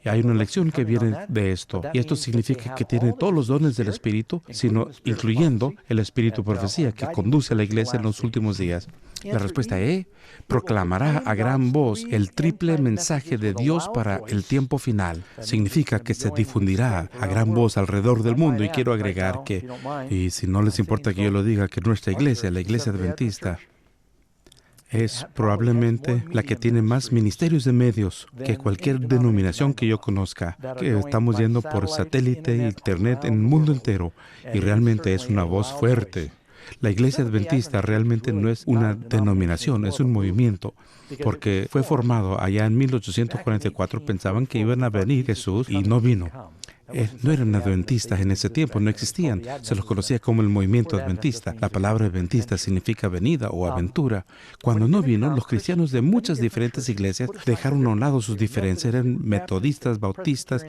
S1: Y hay una lección que viene de esto. Y esto significa que tiene todos los dones del Espíritu, sino incluyendo el espíritu profecía que conduce a la iglesia en los últimos días. La respuesta es, proclamará a gran voz el triple mensaje de Dios para el tiempo final. Significa que se difundirá a gran voz alrededor del mundo. Y quiero agregar que, y si no les importa que yo lo diga, que nuestra iglesia, la iglesia adventista, es probablemente la que tiene más ministerios de medios que cualquier denominación que yo conozca. Que estamos yendo por satélite, internet en el mundo entero, y realmente es una voz fuerte. La iglesia adventista realmente no es una denominación, es un movimiento, porque fue formado allá en 1844. Pensaban que iban a venir Jesús y no vino. No eran adventistas en ese tiempo, no existían. Se los conocía como el movimiento adventista. La palabra adventista significa venida o aventura. Cuando no vino, los cristianos de muchas diferentes iglesias dejaron a un lado sus diferencias. Eran metodistas, bautistas,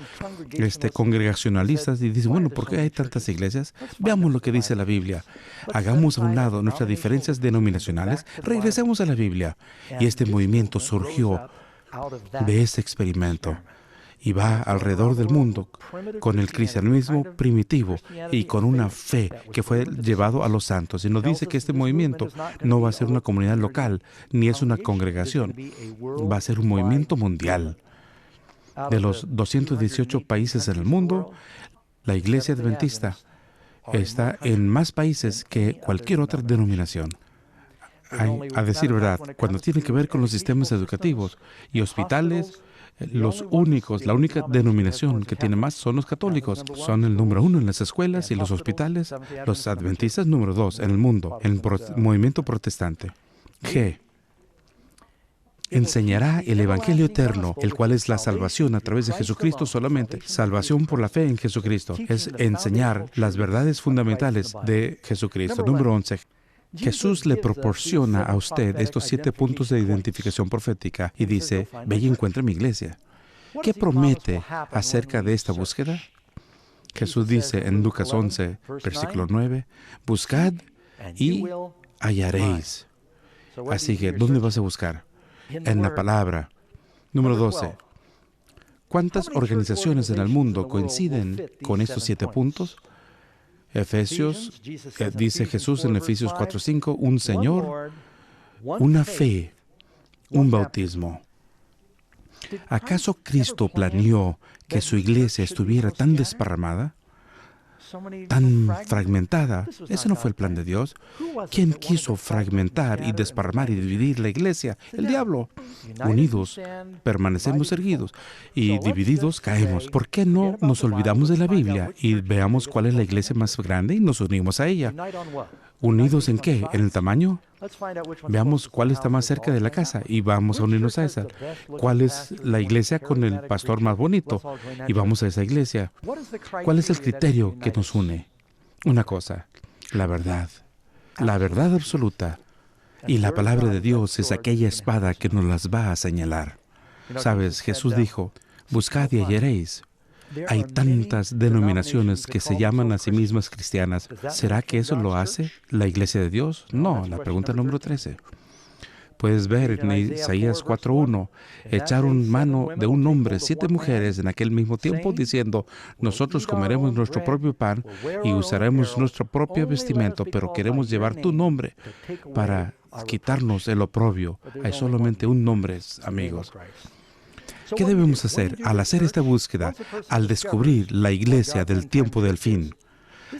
S1: congregacionalistas, y dicen, bueno, ¿por qué hay tantas iglesias? Veamos lo que dice la Biblia. Hagamos a un lado nuestras diferencias denominacionales, regresemos a la Biblia. Y este movimiento surgió de ese experimento. Y va alrededor del mundo con el cristianismo primitivo y con una fe que fue llevado a los santos. Y nos dice que este movimiento no va a ser una comunidad local, ni es una congregación. Va a ser un movimiento mundial. De los 218 países en el mundo, la iglesia adventista está en más países que cualquier otra denominación. A decir verdad, cuando tiene que ver con los sistemas educativos y hospitales, la única denominación que tiene más son los católicos. Son el número 1 en las escuelas y los hospitales. Los adventistas número 2 en el mundo, en el movimiento protestante. G. enseñará el Evangelio eterno, el cual es la salvación a través de Jesucristo solamente. Salvación por la fe en Jesucristo. Es enseñar las verdades fundamentales de Jesucristo. Número 11. Jesús le proporciona a usted estos 7 puntos de identificación profética y dice, ve y encuentre mi iglesia. ¿Qué promete acerca de esta búsqueda? Jesús dice en Lucas 11, versículo 9, buscad y hallaréis. Así que, ¿dónde vas a buscar? En la palabra. Número 12. ¿Cuántas organizaciones en el mundo coinciden con estos 7 puntos? Efesios, dice Jesús en Efesios 4:5, un Señor, una fe, un bautismo. ¿Acaso Cristo planeó que su iglesia estuviera tan desparramada, tan fragmentada? Ese no fue el plan de Dios. ¿Quién quiso fragmentar y desparramar y dividir la iglesia? El diablo. Unidos, permanecemos erguidos, y divididos caemos. ¿Por qué no nos olvidamos de la Biblia y veamos cuál es la iglesia más grande y nos unimos a ella? ¿Unidos en qué? ¿En el tamaño? Veamos cuál está más cerca de la casa y vamos a unirnos a esa. ¿Cuál es la iglesia con el pastor más bonito? Y vamos a esa iglesia. ¿Cuál es el criterio que nos une? Una cosa, la verdad absoluta. Y la palabra de Dios es aquella espada que nos las va a señalar. Sabes, Jesús dijo, buscad y hallaréis. Hay tantas denominaciones que se llaman a sí mismas cristianas. ¿Será que eso lo hace la iglesia de Dios? No, la pregunta número 13. Puedes ver en Isaías 4:1, echaron mano de un hombre, 7 mujeres en aquel mismo tiempo, diciendo, nosotros comeremos nuestro propio pan y usaremos nuestro propio vestimento, pero queremos llevar tu nombre para quitarnos el oprobio. Hay solamente un nombre, amigos. ¿Qué debemos hacer al hacer esta búsqueda, al descubrir la iglesia del tiempo del fin?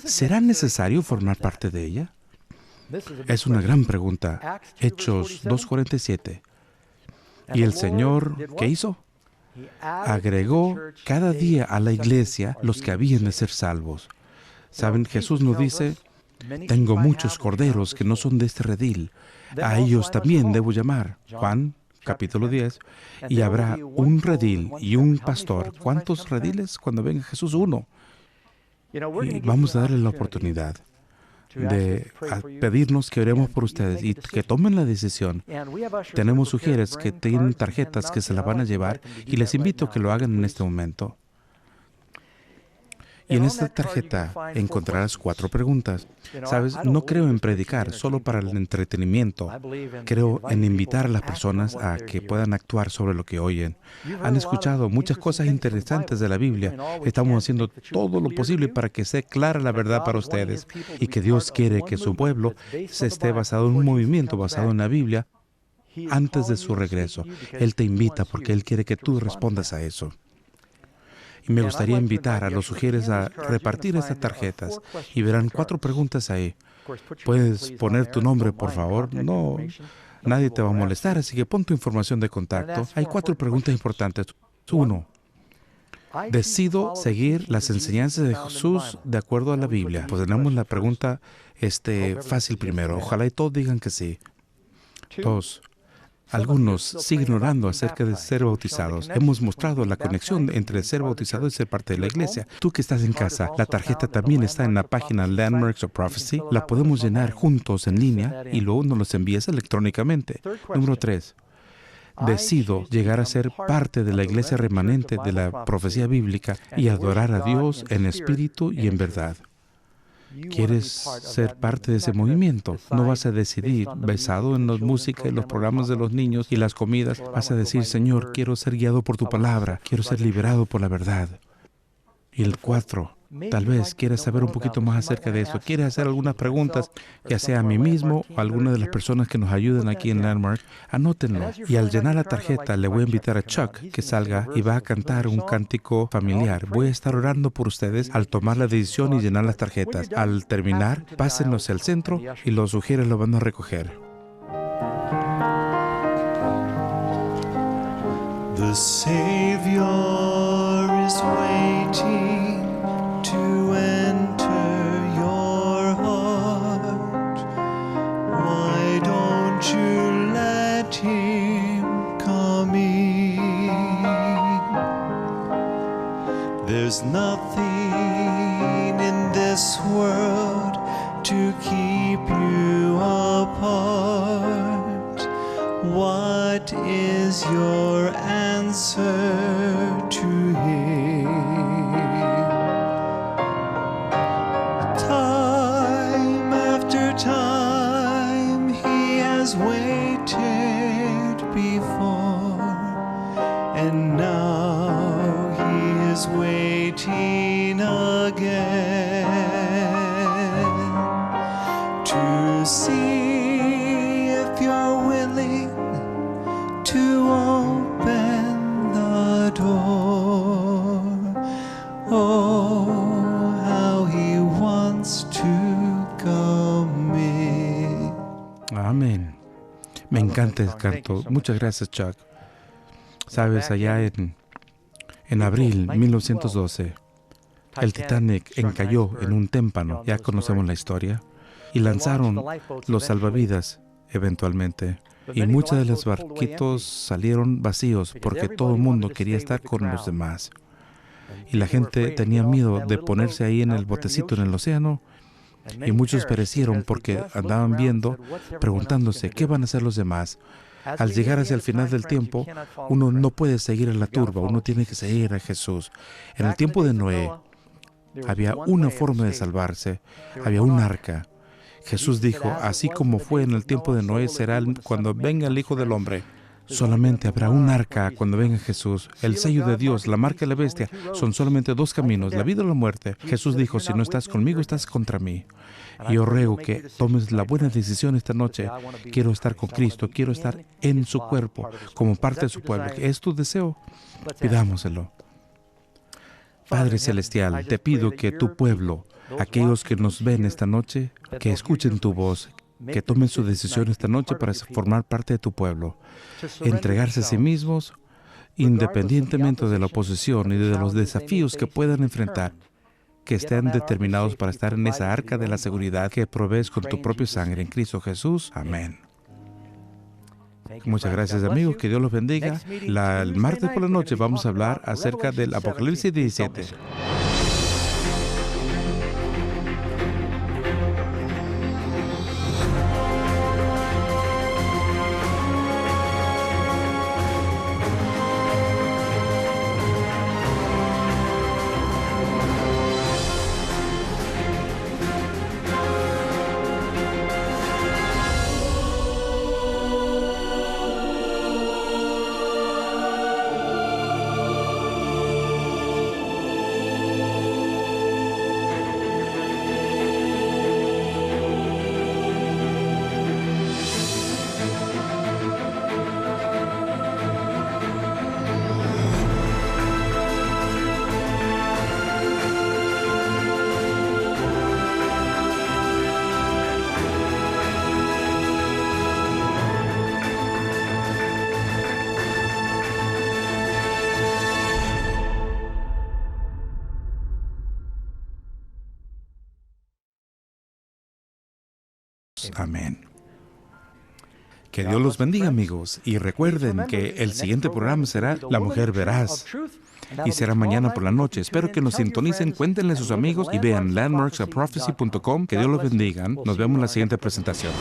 S1: ¿Será necesario formar parte de ella? Es una gran pregunta. Hechos 2:47. ¿Y el Señor qué hizo? Agregó cada día a la iglesia los que habían de ser salvos. ¿Saben? Jesús nos dice, tengo muchos corderos que no son de este redil. A ellos también debo llamar. Juan capítulo 10, y habrá un redil y un pastor. ¿Cuántos rediles? Cuando venga Jesús, 1. Y vamos a darle la oportunidad de pedirnos que oremos por ustedes y que tomen la decisión. Tenemos sugieres que tienen tarjetas que se las van a llevar y les invito a que lo hagan en este momento. Y en esta tarjeta encontrarás 4 preguntas. Sabes, no creo en predicar solo para el entretenimiento. Creo en invitar a las personas a que puedan actuar sobre lo que oyen. Han escuchado muchas cosas interesantes de la Biblia. Estamos haciendo todo lo posible para que sea clara la verdad para ustedes y que Dios quiere que su pueblo se esté basado en un movimiento basado en la Biblia antes de su regreso. Él te invita porque Él quiere que tú respondas a eso. Y me gustaría invitar a los sugieres a repartir estas tarjetas y verán 4 preguntas ahí. ¿Puedes poner tu nombre, por favor? No, nadie te va a molestar, así que pon tu información de contacto. Hay 4 preguntas importantes. 1. ¿Decido seguir las enseñanzas de Jesús de acuerdo a la Biblia? Pues tenemos la pregunta fácil primero. Ojalá y todos digan que sí. 2. Algunos siguen orando acerca de ser bautizados. Hemos mostrado la conexión entre ser bautizado y ser parte de la iglesia. Tú que estás en casa, la tarjeta también está en la página Landmarks of Prophecy. La podemos llenar juntos en línea y luego nos los envías electrónicamente. Número 3. Decido llegar a ser parte de la iglesia remanente de la profecía bíblica y adorar a Dios en espíritu y en verdad. ¿Quieres ser parte de ese movimiento? No vas a decidir basado en la música y los programas de los niños y las comidas. Vas a decir, Señor, quiero ser guiado por tu palabra, quiero ser liberado por la verdad. Y el 4, tal vez quieras saber un poquito más acerca de eso. Quieres hacer algunas preguntas, ya sea a mí mismo o a alguna de las personas que nos ayudan aquí en Landmark. Anótenlo. Y al llenar la tarjeta, le voy a invitar a Chuck que salga y va a cantar un cántico familiar. Voy a estar orando por ustedes al tomar la decisión y llenar las tarjetas. Al terminar, pásenlos al centro y los sugieres lo van a recoger.
S2: The Savior is waiting to enter your heart. Why don't you let Him come? There's nothing in this world to keep you apart. What is your answer to him? Time after time he has waited before, and now he is waiting again to see if you're willing to open the door. Oh, how he wants to come in.
S1: Amén. Me encanta el canto. Muchas gracias, Chuck. Sabes, allá en abril de 1912, el Titanic encalló en un témpano, ya conocemos la historia, y lanzaron los salvavidas eventualmente. Y muchos de los barquitos salieron vacíos porque todo el mundo quería estar con los demás. Y la gente tenía miedo de ponerse ahí en el botecito en el océano, y muchos perecieron porque andaban viendo, preguntándose qué van a hacer los demás. Al llegar hacia el final del tiempo, uno no puede seguir a la turba, uno tiene que seguir a Jesús. En el tiempo de Noé, había una forma de salvarse, había un arca. Jesús dijo, así como fue en el tiempo de Noé, será cuando venga el Hijo del Hombre. Solamente habrá un arca cuando venga Jesús. El sello de Dios, la marca de la bestia, son solamente dos caminos, la vida o la muerte. Jesús dijo, si no estás conmigo, estás contra mí. Y yo ruego que tomes la buena decisión esta noche. Quiero estar con Cristo, quiero estar en su cuerpo, como parte de su pueblo. ¿Es tu deseo? Pidámoselo. Padre Celestial, te pido que tu pueblo, aquellos que nos ven esta noche, que escuchen tu voz, que tomen su decisión esta noche para formar parte de tu pueblo, entregarse a sí mismos, independientemente de la oposición y de los desafíos que puedan enfrentar, que estén determinados para estar en esa arca de la seguridad que provees con tu propia sangre en Cristo Jesús. Amén. Muchas gracias, amigos. Que Dios los bendiga. El martes por la noche vamos a hablar acerca del Apocalipsis 17. Amén. Que Dios los bendiga, amigos, y recuerden que el siguiente programa será La Mujer Veraz y será mañana por la noche. Espero que nos sintonicen, cuéntenle a sus amigos y vean landmarksofprophecy.com. Que Dios los bendiga. Nos vemos en la siguiente presentación.